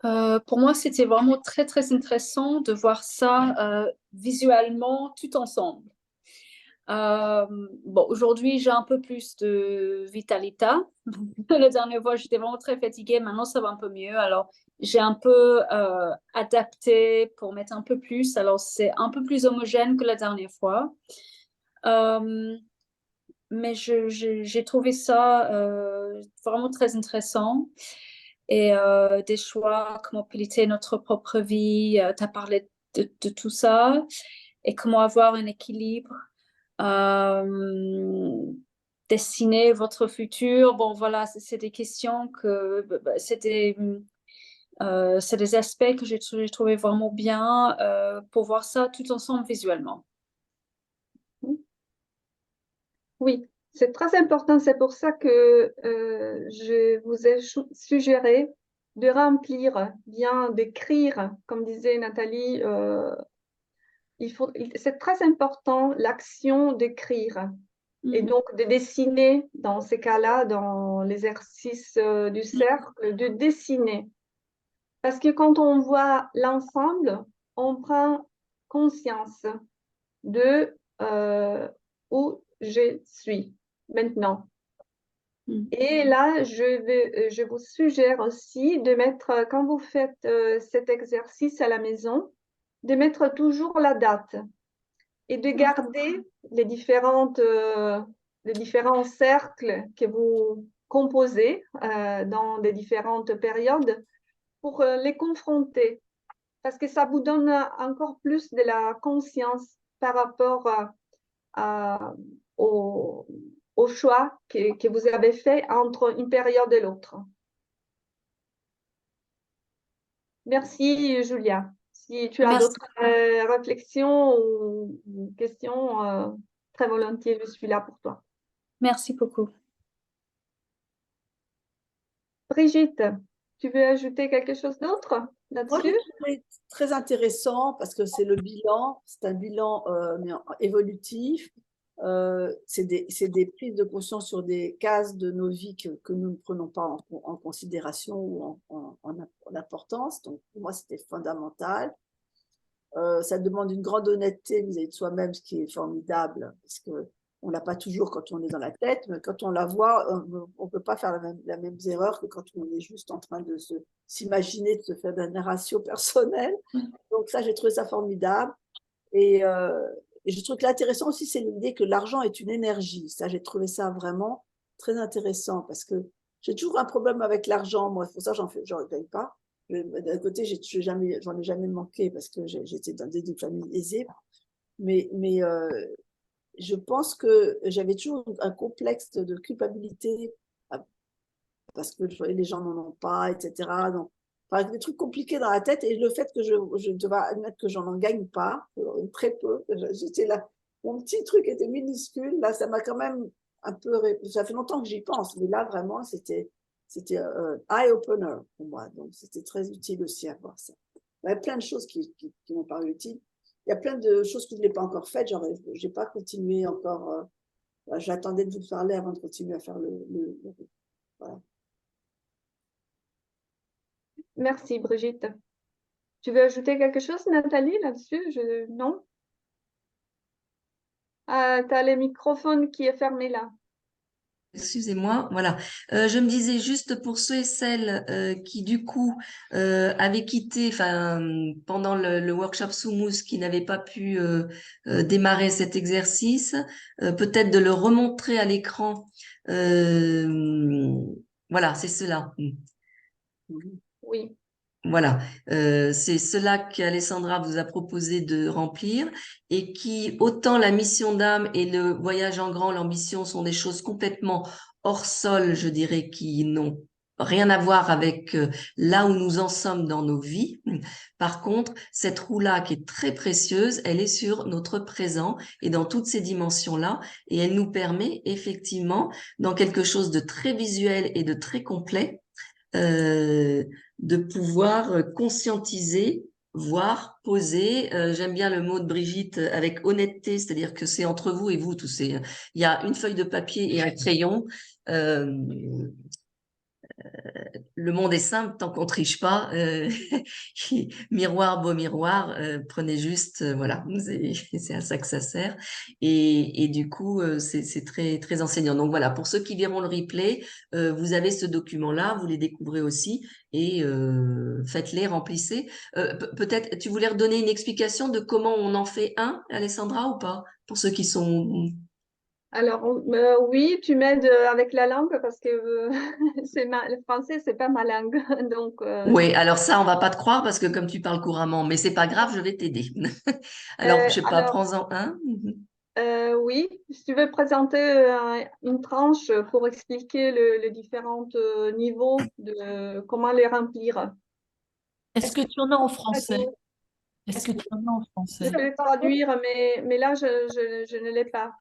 Pour moi, c'était vraiment très, très intéressant de voir ça visuellement tout ensemble. Bon, aujourd'hui, j'ai un peu plus de vitalité. La dernière fois, j'étais vraiment très fatiguée. Maintenant, ça va un peu mieux. Alors, j'ai un peu adapté pour mettre un peu plus. Alors, c'est un peu plus homogène que la dernière fois. Mais j'ai trouvé ça vraiment très intéressant. Et des choix, comment piloter notre propre vie. Tu as parlé de tout ça. Et comment avoir un équilibre. Dessiner votre futur. Bon, voilà, c'est des questions que c'est des aspects que j'ai trouvé vraiment bien pour voir ça tout ensemble visuellement. Oui, c'est très important. C'est pour ça que je vous ai suggéré de remplir, bien d'écrire, comme disait Nathalie. C'est très important l'action d'écrire. Et donc, de dessiner, dans ces cas-là, dans l'exercice du cercle, de dessiner. Parce que quand on voit l'ensemble, on prend conscience de où je suis maintenant. Et là, je vous suggère aussi de mettre, quand vous faites cet exercice à la maison, de mettre toujours la date et de garder les différents cercles que vous composez dans des différentes périodes pour les confronter. Parce que ça vous donne encore plus de la conscience par rapport au choix que vous avez fait entre une période et l'autre. Merci, Julia. Si tu as Merci. d'autres réflexions ou questions, très volontiers, je suis là pour toi. Merci beaucoup. Brigitte, tu veux ajouter quelque chose d'autre Moi, là-dessus? j'ai trouvé très intéressant parce que c'est le bilan, c'est un bilan évolutif. C'est des prises de conscience sur des cases de nos vies que nous ne prenons pas en considération ou en importance. Donc, pour moi, c'était fondamental. Ça demande une grande honnêteté vis-à-vis de soi-même, ce qui est formidable, parce que on l'a pas toujours quand on est dans la tête, mais quand on la voit, on ne peut pas faire la même erreur que quand on est juste en train de s'imaginer, de se faire des narrations personnelles. Donc ça, j'ai trouvé ça formidable. Et je trouve que l'intéressant aussi, c'est l'idée que l'argent est une énergie. Ça, j'ai trouvé ça vraiment très intéressant parce que j'ai toujours un problème avec l'argent. Moi, pour ça, j'en gagne pas. D'un côté, j'en ai jamais manqué parce que j'étais dans des familles aisées. Mais je pense que j'avais toujours un complexe de culpabilité parce que les gens n'en ont pas, etc. Donc, enfin, des trucs compliqués dans la tête et le fait que je dois admettre que j'en gagne pas, très peu, j'étais là, mon petit truc était minuscule, là, ça m'a quand même un peu, ça fait longtemps que j'y pense, mais là, vraiment, c'était eye-opener pour moi, donc c'était très utile aussi à voir ça. Il y a plein de choses qui m'ont paru utiles. Il y a plein de choses que je n'ai pas encore faites, genre, je n'ai pas continué encore, j'attendais de vous parler avant de continuer à faire voilà. Merci, Brigitte. Tu veux ajouter quelque chose, Nathalie, là-dessus? Non? Ah, tu as le microphone qui est fermé là. Excusez-moi, voilà. Je me disais juste pour ceux et celles qui du coup avaient quitté, enfin pendant le workshop Soumous, qui n'avaient pas pu démarrer cet exercice, peut-être de le remontrer à l'écran. Voilà, c'est cela. Oui. Voilà, c'est cela qu'Alessandra vous a proposé de remplir et qui, autant la mission d'âme et le voyage en grand, l'ambition sont des choses complètement hors sol, je dirais, qui n'ont rien à voir avec là où nous en sommes dans nos vies. Par contre, cette roue-là qui est très précieuse, elle est sur notre présent et dans toutes ces dimensions-là et elle nous permet effectivement, dans quelque chose de très visuel et de très complet, de pouvoir conscientiser, voir, poser. J'aime bien le mot de Brigitte avec honnêteté, c'est-à-dire que c'est entre vous et vous tous. Il y a une feuille de papier et un crayon. Le monde est simple tant qu'on triche pas. Miroir, beau miroir, prenez juste, voilà, c'est à ça que ça sert. Et du coup, c'est très très enseignant. Donc voilà, pour ceux qui verront le replay, vous avez ce document-là, vous les découvrez aussi et faites-les, remplissez. Peut-être, tu voulais redonner une explication de comment on en fait un, Alessandra, ou pas? Pour ceux qui sont... Alors, oui, tu m'aides avec la langue parce que le français, c'est pas ma langue. Donc, Oui, alors ça, on va pas te croire parce que comme tu parles couramment, mais c'est pas grave, je vais t'aider. Alors, je sais pas, alors, prends-en un. oui, si tu veux présenter une tranche pour expliquer les différents niveaux de comment les remplir. Est-ce que tu en as en français? Est-ce que tu en as en Je français? peux le traduire, mais là, je ne l'ai pas.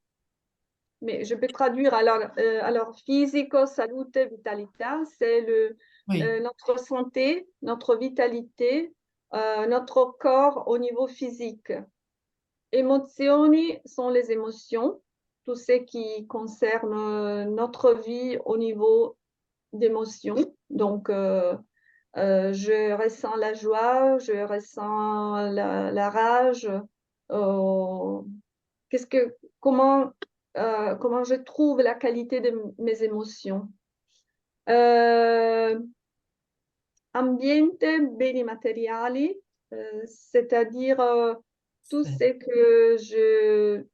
Mais je peux traduire. Alors physico, salute, vitalità, c'est Oui. notre santé, notre vitalité, notre corps au niveau physique. Emozioni sont les émotions, tout ce qui concerne notre vie au niveau d'émotions. Donc, je ressens la joie, je ressens la rage. Comment, comment je trouve la qualité de mes émotions. Ambiente, beni materiali, c'est-à-dire tout ce que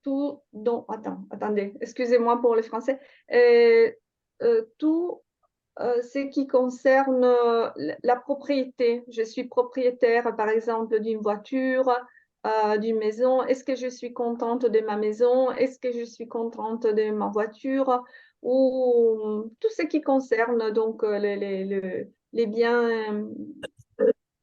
tout dont, attendez, excusez-moi pour le français, tout ce qui concerne la propriété. Je suis propriétaire, par exemple, d'une voiture, d'une maison. Est-ce que je suis contente de ma maison? Est-ce que je suis contente de ma voiture? Ou tout ce qui concerne donc les biens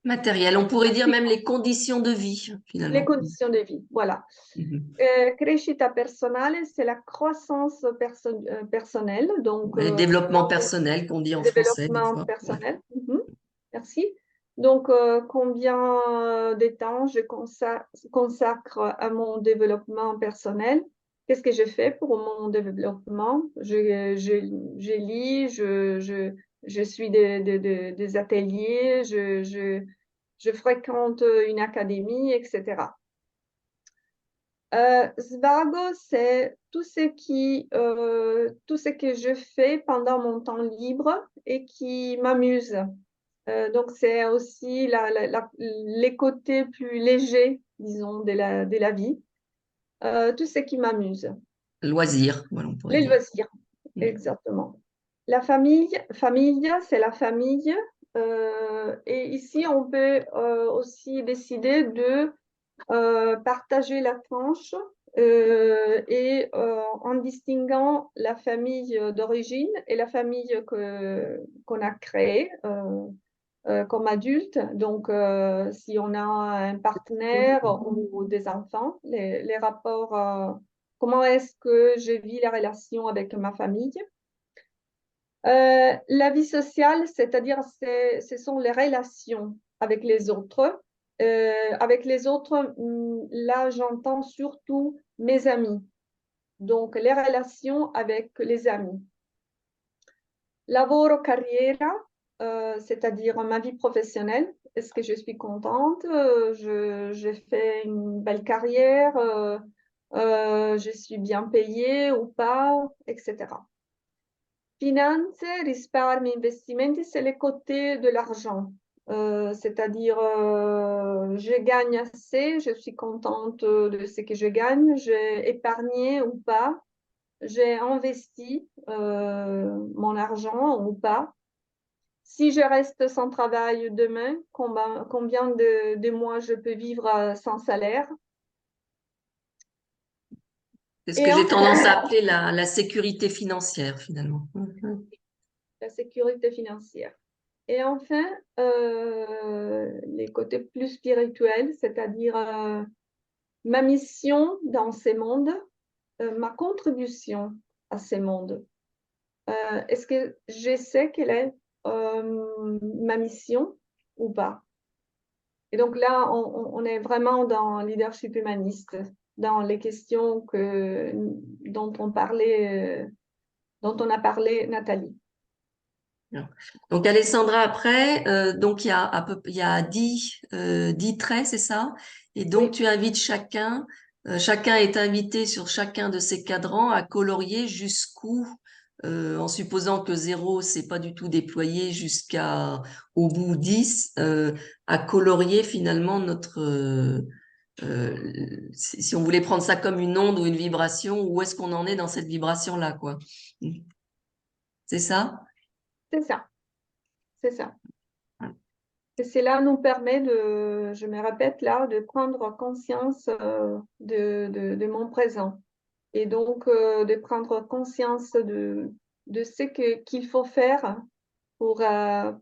Matériel, on pourrait dire même les conditions de vie, Les finalement. conditions de vie, voilà. Mhm. Crescita personale, c'est la croissance personnelle, donc Le développement personnel qu'on dit en le français des développement fois. personnel. Mhm. Merci. Donc, combien de temps je consacre à mon développement personnel? Qu'est-ce que je fais pour mon développement? Je lis, je suis des ateliers, je fréquente une académie, etc. Svago, c'est tout ce que je fais pendant mon temps libre et qui m'amuse. Donc, c'est aussi les côtés plus légers, disons, de la vie. Tout ce qui m'amuse. Loisirs, voilà, on pourrait Les dire. loisirs, exactement. La famille, c'est la famille. Et ici, on peut aussi décider de partager la tranche en distinguant la famille d'origine et la famille qu'on a créée comme adulte. Donc, si on a un partenaire ou des enfants, les rapports, comment est-ce que je vis la relation avec ma famille? La vie sociale, c'est-à-dire ce sont les relations avec les autres. Avec les autres, là, j'entends surtout mes amis. Donc, les relations avec les amis. Lavoro, carriera, c'est-à-dire ma vie professionnelle. Est-ce que je suis contente? J'ai fait une belle carrière, je suis bien payée ou pas, etc. Finanze, risparmi, investimenti, c'est les côtés de l'argent. C'est-à-dire, je gagne assez, je suis contente de ce que je gagne, j'ai épargné ou pas, j'ai investi mon argent ou pas. Si je reste sans travail demain, combien de mois je peux vivre sans salaire? C'est ce Et que j'ai enfin, tendance à appeler la sécurité financière, finalement. Mhm. la sécurité financière. Et enfin, les côtés plus spirituels, c'est-à-dire ma mission dans ces mondes, ma contribution à ces mondes. Est-ce que je sais quelle est ma mission ou pas? Et donc là, on est vraiment dans leadership humaniste, dans les questions dont on a parlé, Nathalie. Donc, Alessandra, après, donc il y a 10 traits, c'est ça? Et donc, Oui. tu invites chacun est invité sur chacun de ces cadrans à colorier jusqu'où, en supposant que 0, c'est pas du tout déployé au bout 10, à colorier finalement si on voulait prendre ça comme une onde ou une vibration, où est-ce qu'on en est dans cette vibration-là, quoi. C'est ça? C'est ça, c'est ça. Et cela nous permet je me répète là, de prendre conscience de mon présent. Et donc, de prendre conscience de ce qu'il faut faire pour euh,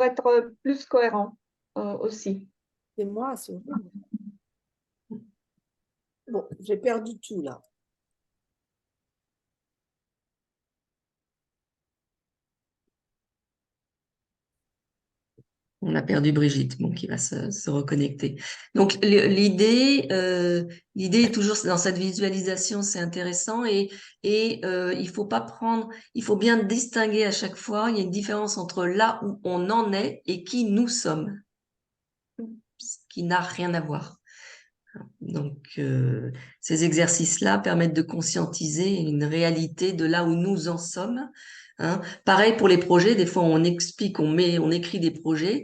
être plus cohérent aussi. C'est moi, c'est horrible. Bon, j'ai perdu tout là. On a perdu Brigitte, bon, qui va se reconnecter. Donc l'idée est toujours dans cette visualisation, c'est intéressant il faut bien distinguer à chaque fois. Il y a une différence entre là où on en est et qui nous sommes, ce qui n'a rien à voir. Donc ces exercices-là permettent de conscientiser une réalité de là où nous en sommes. Hein. Pareil pour les projets, des fois on explique, on écrit des projets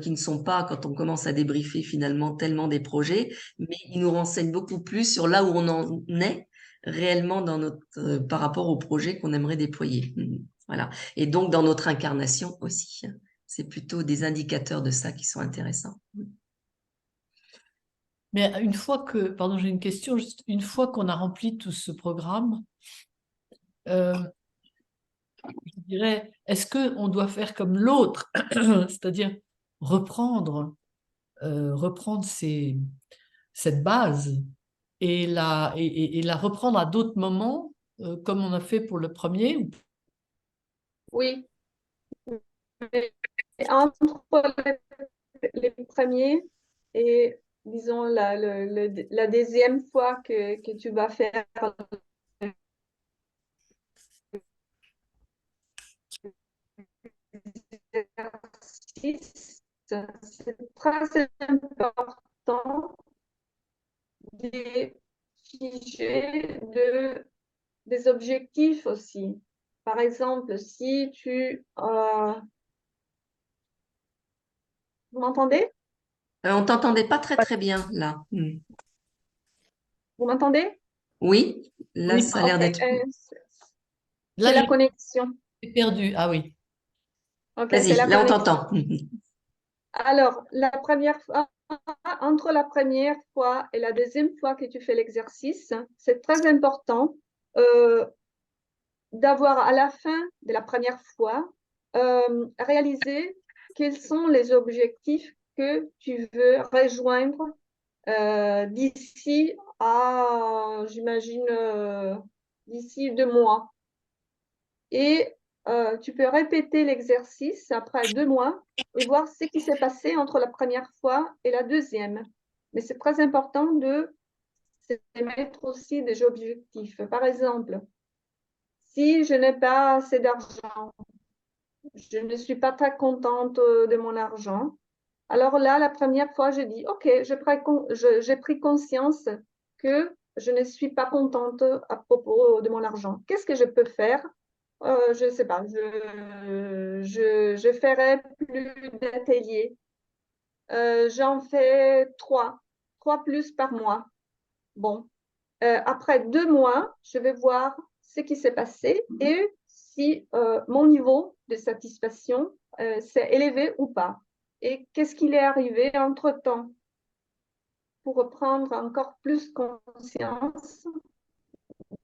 qui ne sont pas, quand on commence à débriefer finalement tellement des projets, mais ils nous renseignent beaucoup plus sur là où on en est réellement par rapport au projet qu'on aimerait déployer. Voilà. Et donc dans notre incarnation aussi. C'est plutôt des indicateurs de ça qui sont intéressants. Mais une fois que, pardon, j'ai une question, juste une fois qu'on a rempli tout ce programme, je dirais, est-ce qu'on doit faire comme l'autre, c'est-à-dire reprendre, reprendre cette base et la reprendre à d'autres moments, comme on a fait pour le premier? Oui, mais entre les premiers et, disons, la deuxième fois que tu vas faire l'exercice, c'est très important de figer des objectifs aussi. Par exemple, si vous m'entendez? On t'entendait pas très très bien là. Vous m'entendez? Oui, là Oui, ça a l'air Ok, d'être. là, c'est la connexion. j'ai perdu. Ah oui. Ok, c'est Vas-y, la là on connexion. t'entend. Alors, la première fois, entre la première fois et la deuxième fois que tu fais l'exercice, c'est très important euh, d'avoir à la fin de la première fois réalisé quels sont les objectifs que tu veux rejoindre d'ici à, j'imagine, d'ici 2 mois. Et tu peux répéter l'exercice après 2 mois et voir ce qui s'est passé entre la première fois et la deuxième. Mais c'est très important de se mettre aussi des objectifs. Par exemple, si je n'ai pas assez d'argent, je ne suis pas très contente de mon argent. Alors là, la première fois, je dis, OK, j'ai pris conscience que je ne suis pas contente à propos de mon argent. Qu'est-ce que je peux faire? Je ne sais pas, je ferai plus d'ateliers. J'en fais trois plus par mois. Bon, après 2 mois, je vais voir ce qui s'est passé et si mon niveau de satisfaction s'est élevé ou pas. Et qu'est-ce qu'il est arrivé entre-temps pour reprendre encore plus conscience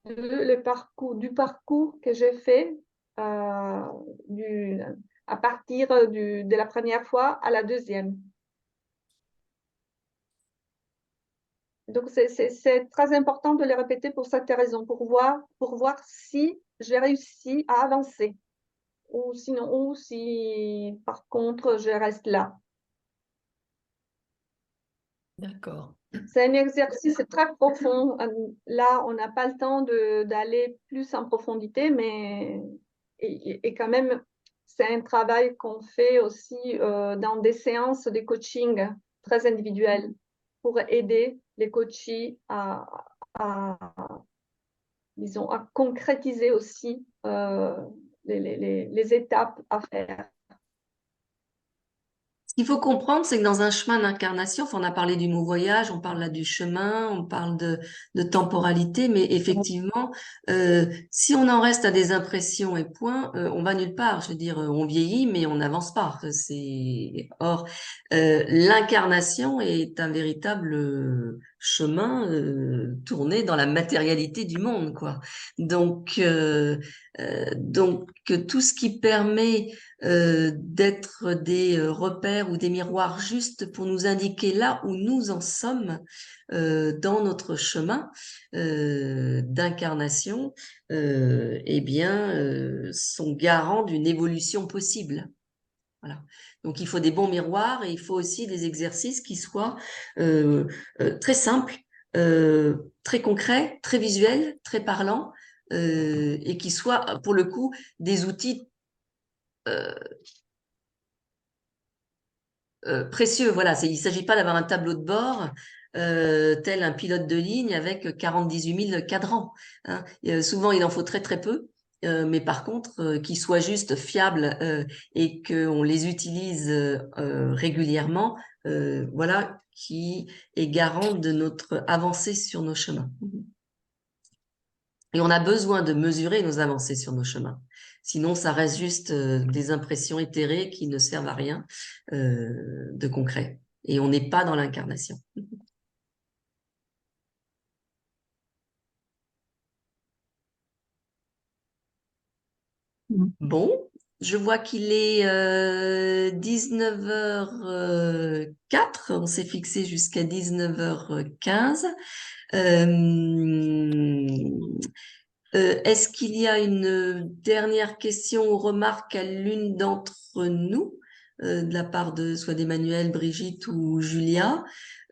du parcours que j'ai fait euh, à partir de la première fois à la deuxième. Donc, c'est très important de les répéter pour cette raison, pour voir si j'ai réussi à avancer ou sinon, ou si par contre je reste là. D'accord. C'est un exercice très profond. Là, on n'a pas le temps d'aller plus en profondité, mais et quand même, c'est un travail qu'on fait aussi dans des séances de coaching très individuelles pour aider les coachés à, disons, à concrétiser aussi les étapes à faire. Ce qu'il faut comprendre, c'est que dans un chemin d'incarnation, enfin, on a parlé du mot voyage, on parle là du chemin, on parle de temporalité, mais effectivement, si on en reste à des impressions et points, on va nulle part. Je veux dire, on vieillit, mais on n'avance pas. Or, l'incarnation est un véritable chemin tourné dans la matérialité du monde, quoi. Donc tout ce qui permet d'être des repères ou des miroirs justes pour nous indiquer là où nous en sommes dans notre chemin d'incarnation, eh bien, sont garants d'une évolution possible. Voilà. Donc, il faut des bons miroirs et il faut aussi des exercices qui soient très simples, très concrets, très visuels, très parlants et qui soient, pour le coup, des outils précieux. Voilà, il ne s'agit pas d'avoir un tableau de bord tel un pilote de ligne avec 48 000 cadrans. Hein. Souvent, il en faut très très peu. Mais par contre, qu'ils soient juste fiables et qu'on les utilise régulièrement, voilà, qui est garant de notre avancée sur nos chemins. Et on a besoin de mesurer nos avancées sur nos chemins. Sinon, ça reste juste des impressions éthérées qui ne servent à rien de concret. Et on n'est pas dans l'incarnation. Bon, je vois qu'il est 19h04. On s'est fixé jusqu'à 19h15. Est-ce qu'il y a une dernière question ou remarque à l'une d'entre nous, de la part de soit d'Emmanuel, Brigitte ou Julia,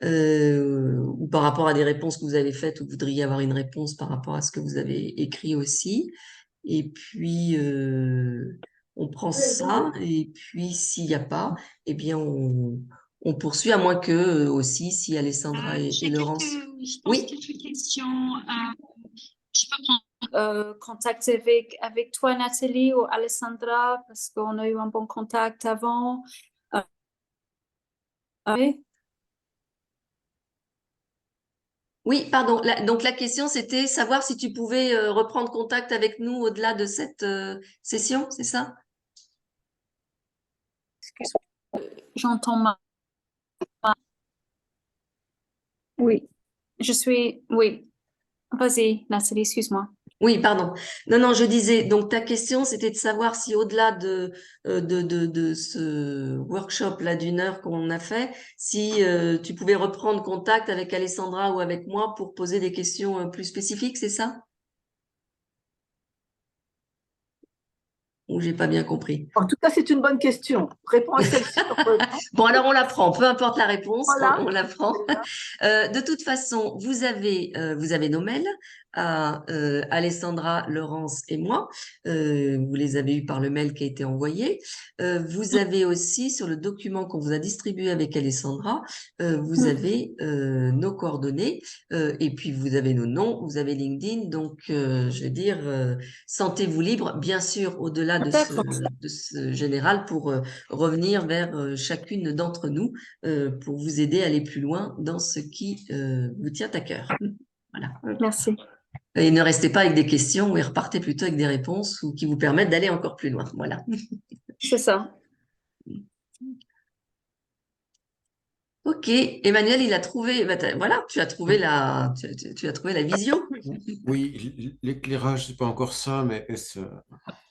ou par rapport à des réponses que vous avez faites, ou vous voudriez avoir une réponse par rapport à ce que vous avez écrit aussi? Et puis, on prend ça, et puis s'il n'y a pas, eh bien, on poursuit, à moins que aussi, si Alessandra et J'ai Laurence... je pense, Oui, quelques questions. Je peux prendre contact avec toi, Nathalie, ou Alessandra, parce qu'on a eu un bon contact avant. Oui. oui, pardon. Donc la question, c'était savoir si tu pouvais reprendre contact avec nous au-delà de cette session, c'est ça? Excuse-moi. J'entends mal. Oui, oui. Vas-y, Nathalie, excuse-moi. Oui, pardon. Non, non, je disais, donc ta question, c'était de savoir si au-delà de ce workshop-là d'une heure qu'on a fait, si tu pouvais reprendre contact avec Alessandra ou avec moi pour poser des questions plus spécifiques, c'est ça? Ou j'ai pas bien compris? En tout cas, c'est une bonne question. Réponds à celle-ci. Bon, alors on la prend, peu importe la réponse, Voilà. on la prend. De toute façon, vous avez nos mails à Alessandra, Laurence et moi. Vous les avez eus par le mail qui a été envoyé. Vous avez aussi, sur le document qu'on vous a distribué avec Alessandra, vous avez nos coordonnées et puis vous avez nos noms, vous avez LinkedIn. Donc, je veux dire, sentez-vous libre, bien sûr, au-delà de ce général pour revenir vers chacune d'entre nous pour vous aider à aller plus loin dans ce qui vous tient à cœur. Voilà. Merci. Et ne restez pas avec des questions et repartez plutôt avec des réponses ou qui vous permettent d'aller encore plus loin. Voilà. C'est ça. Ok, Emmanuel, il a trouvé. Voilà, tu as trouvé tu as trouvé la vision. Oui, l'éclairage, c'est pas encore ça, mais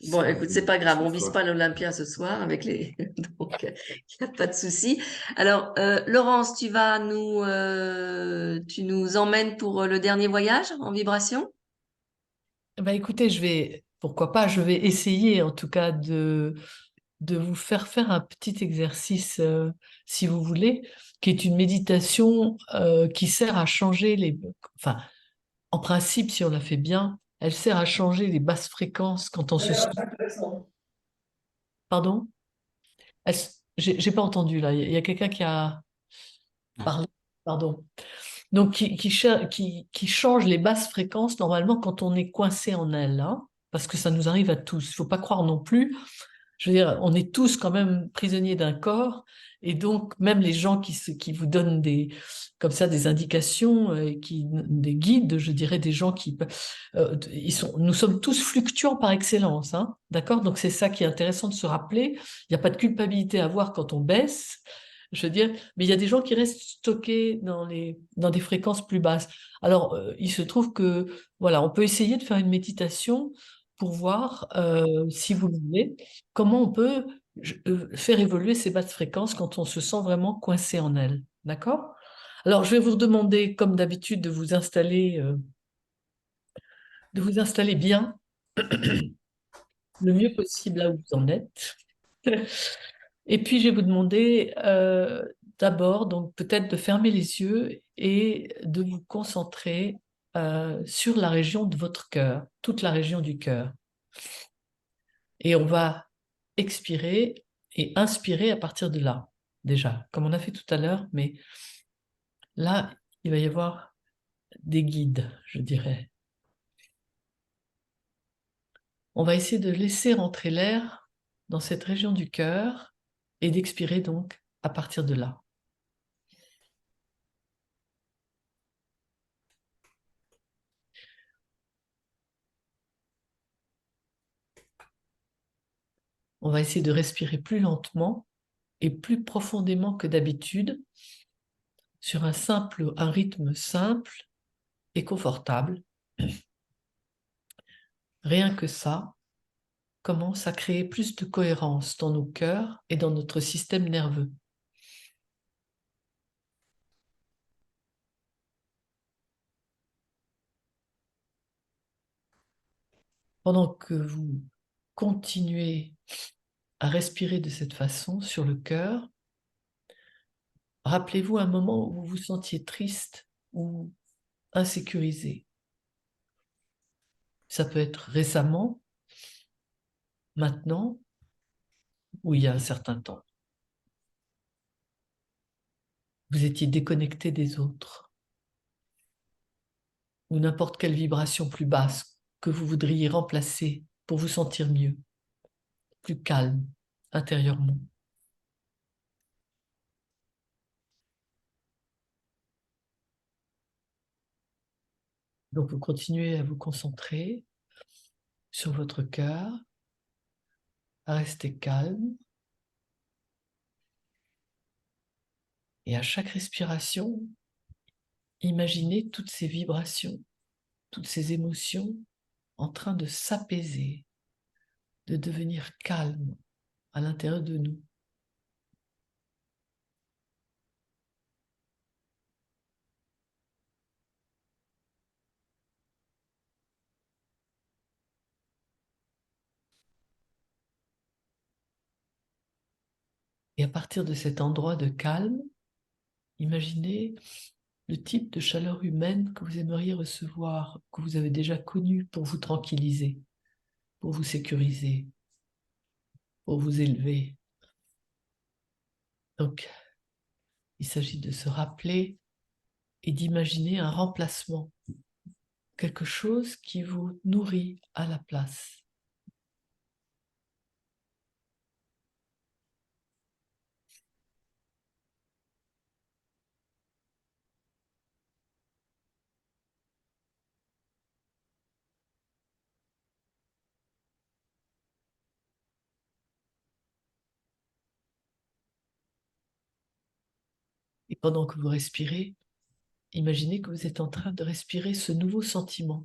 Bon, ça écoute, c'est arrive pas grave, on cette vise fois. pas l'Olympia ce soir avec les. Donc, il n'y a pas de souci. Alors, Laurence, tu nous emmènes pour le dernier voyage en vibration? Bah, écoutez, pourquoi pas, je vais essayer en tout cas de vous faire un petit exercice, si vous voulez, qui est une méditation qui sert à changer enfin, en principe, si on la fait bien, elle sert à changer les basses fréquences quand on se sent. Pardon? J'ai pas entendu là. Il y a quelqu'un qui a parlé. Pardon. Donc, qui change les basses fréquences normalement quand on est coincé en elles, hein, parce que ça nous arrive à tous. Il ne faut pas croire non plus. Je veux dire, on est tous quand même prisonniers d'un corps, et donc même les gens qui vous donnent comme ça des indications, des guides, je dirais, des gens nous sommes tous fluctuants par excellence, hein, d'accord? Donc c'est ça qui est intéressant de se rappeler. Il n'y a pas de culpabilité à avoir quand on baisse. Je veux dire, mais il y a des gens qui restent stockés dans des fréquences plus basses. Alors, il se trouve que, voilà, on peut essayer de faire une méditation pour voir, si vous le voulez, comment on peut faire évoluer ces basses fréquences quand on se sent vraiment coincé en elles. D'accord? Alors, je vais vous demander, comme d'habitude, de vous installer bien, le mieux possible là où vous en êtes. Et puis, je vais vous demander d'abord, donc peut-être de fermer les yeux et de vous concentrer sur la région de votre cœur, toute la région du cœur. Et on va expirer et inspirer à partir de là, déjà, comme on a fait tout à l'heure, mais là, il va y avoir des guides, je dirais. On va essayer de laisser rentrer l'air dans cette région du cœur et d'expirer donc à partir de là. On va essayer de respirer plus lentement et plus profondément que d'habitude sur un rythme simple et confortable. Rien que ça, commence à créer plus de cohérence dans nos cœurs et dans notre système nerveux. Pendant que vous continuez à respirer de cette façon sur le cœur, rappelez-vous un moment où vous vous sentiez triste ou insécurisé. Ça peut être récemment, maintenant, ou il y a un certain temps. Vous étiez déconnecté des autres, ou n'importe quelle vibration plus basse que vous voudriez remplacer pour vous sentir mieux, plus calme intérieurement. Donc vous continuez à vous concentrer sur votre cœur, à rester calme. Et à chaque respiration, imaginez toutes ces vibrations, toutes ces émotions en train de s'apaiser, de devenir calme à l'intérieur de nous. Et à partir de cet endroit de calme, imaginez le type de chaleur humaine que vous aimeriez recevoir, que vous avez déjà connu pour vous tranquilliser, pour vous sécuriser, pour vous élever. Donc, il s'agit de se rappeler et d'imaginer un remplacement, quelque chose qui vous nourrit à la place. Et pendant que vous respirez, imaginez que vous êtes en train de respirer ce nouveau sentiment,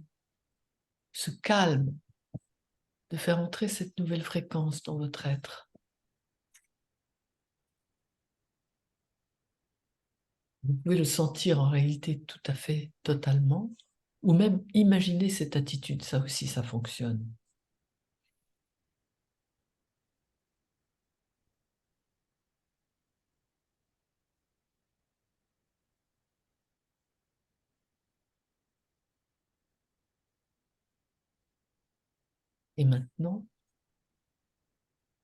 ce calme, de faire entrer cette nouvelle fréquence dans votre être. Vous pouvez le sentir en réalité tout à fait totalement, ou même imaginer cette attitude, ça aussi ça fonctionne. Et maintenant,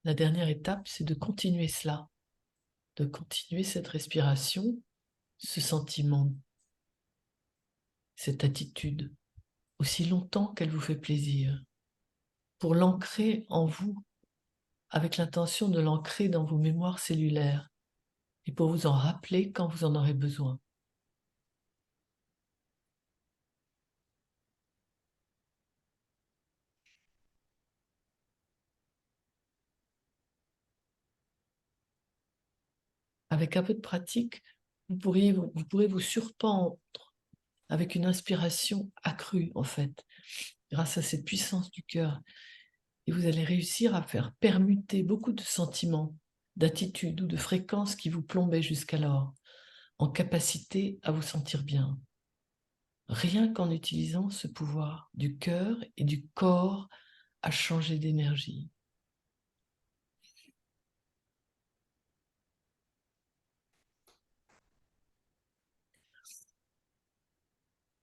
la dernière étape, c'est de continuer cela, de continuer cette respiration, ce sentiment, cette attitude, aussi longtemps qu'elle vous fait plaisir, pour l'ancrer en vous, avec l'intention de l'ancrer dans vos mémoires cellulaires, et pour vous en rappeler quand vous en aurez besoin. Avec un peu de pratique, vous pourrez vous surprendre avec une inspiration accrue, en fait, grâce à cette puissance du cœur. Et vous allez réussir à faire permuter beaucoup de sentiments, d'attitudes ou de fréquences qui vous plombaient jusqu'alors, en capacité à vous sentir bien. Rien qu'en utilisant ce pouvoir du cœur et du corps à changer d'énergie.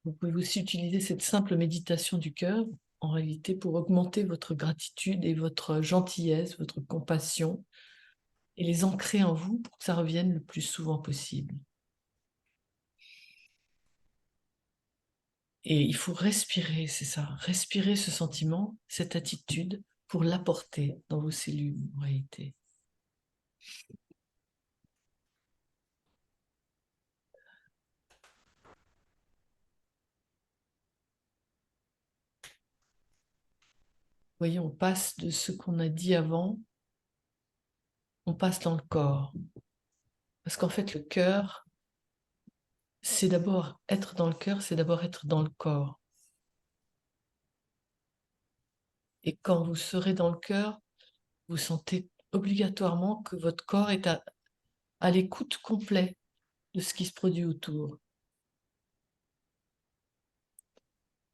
Vous pouvez aussi utiliser cette simple méditation du cœur, en réalité, pour augmenter votre gratitude et votre gentillesse, votre compassion, et les ancrer en vous pour que ça revienne le plus souvent possible. Et il faut respirer, c'est ça, respirer ce sentiment, cette attitude, pour l'apporter dans vos cellules, en réalité. Voyez, on passe de ce qu'on a dit avant, on passe dans le corps. Parce qu'en fait, le cœur, c'est d'abord être dans le cœur, c'est d'abord être dans le corps. Et quand vous serez dans le cœur, vous sentez obligatoirement que votre corps est à l'écoute complète de ce qui se produit autour.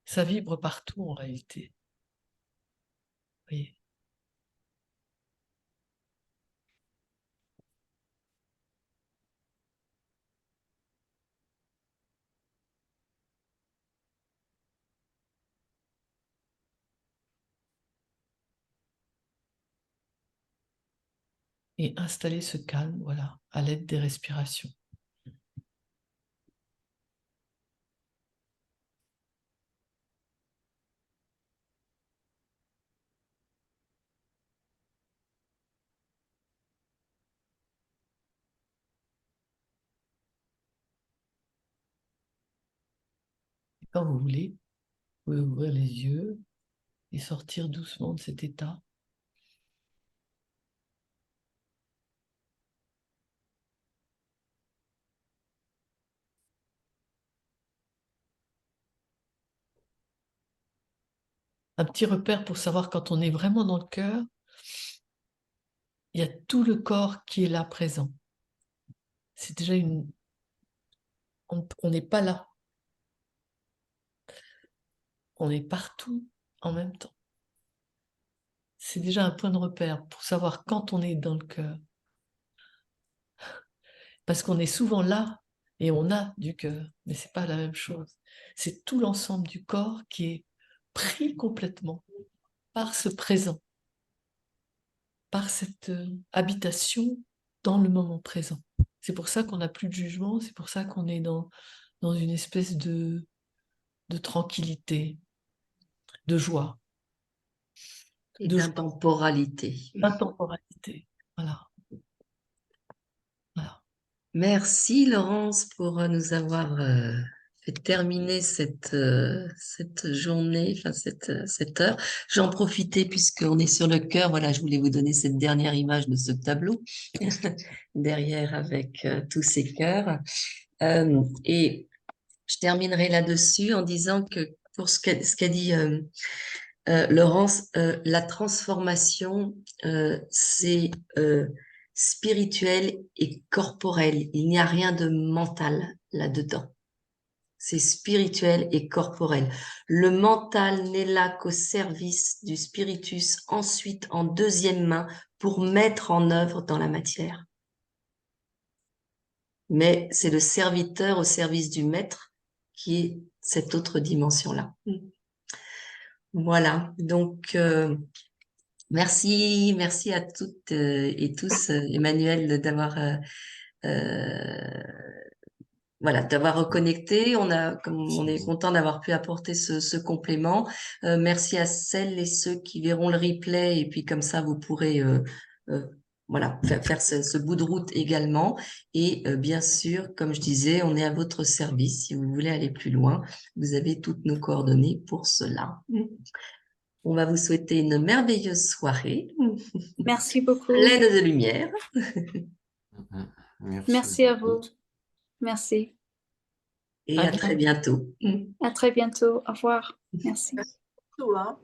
Ça vibre partout en réalité. Vous voyez. Et installer ce calme, voilà, à l'aide des respirations. Et quand vous voulez, vous pouvez ouvrir les yeux et sortir doucement de cet état. Un petit repère pour savoir quand on est vraiment dans le cœur, il y a tout le corps qui est là présent. C'est déjà une... On n'est pas là. On est partout en même temps. C'est déjà un point de repère pour savoir quand on est dans le cœur. Parce qu'on est souvent là et on a du cœur, mais c'est pas la même chose. C'est tout l'ensemble du corps qui est pris complètement par ce présent, par cette habitation dans le moment présent. C'est pour ça qu'on n'a plus de jugement, c'est pour ça qu'on est dans une espèce de tranquillité, de joie, Et de d'intemporalité. intemporalité. Voilà. Voilà. Merci Laurence pour nous avoir fait terminer cette journée, enfin cette heure. J'en profitais puisqu'on est sur le cœur. Voilà, je voulais vous donner cette dernière image de ce tableau derrière avec tous ces cœurs. Et je terminerai là-dessus en disant que pour ce qu'a dit Laurence, la transformation, c'est spirituel et corporel. Il n'y a rien de mental là-dedans. C'est spirituel et corporel. Le mental n'est là qu'au service du spiritus, ensuite en deuxième main, pour mettre en œuvre dans la matière. Mais c'est le serviteur au service du maître qui est cette autre dimension-là. Voilà, donc merci à toutes et tous, Emmanuel, d'avoir voilà, d'avoir reconnecté. On est content d'avoir pu apporter ce complément. Merci à celles et ceux qui verront le replay et puis comme ça vous pourrez voilà faire ce bout de route également. Et bien sûr, comme je disais, on est à votre service si vous voulez aller plus loin. Vous avez toutes nos coordonnées pour cela. On va vous souhaiter une merveilleuse soirée. Merci beaucoup. Pleine de lumière. Merci à vous. Merci. Et à très bientôt. À très bientôt. Au revoir. Merci. Tout, hein.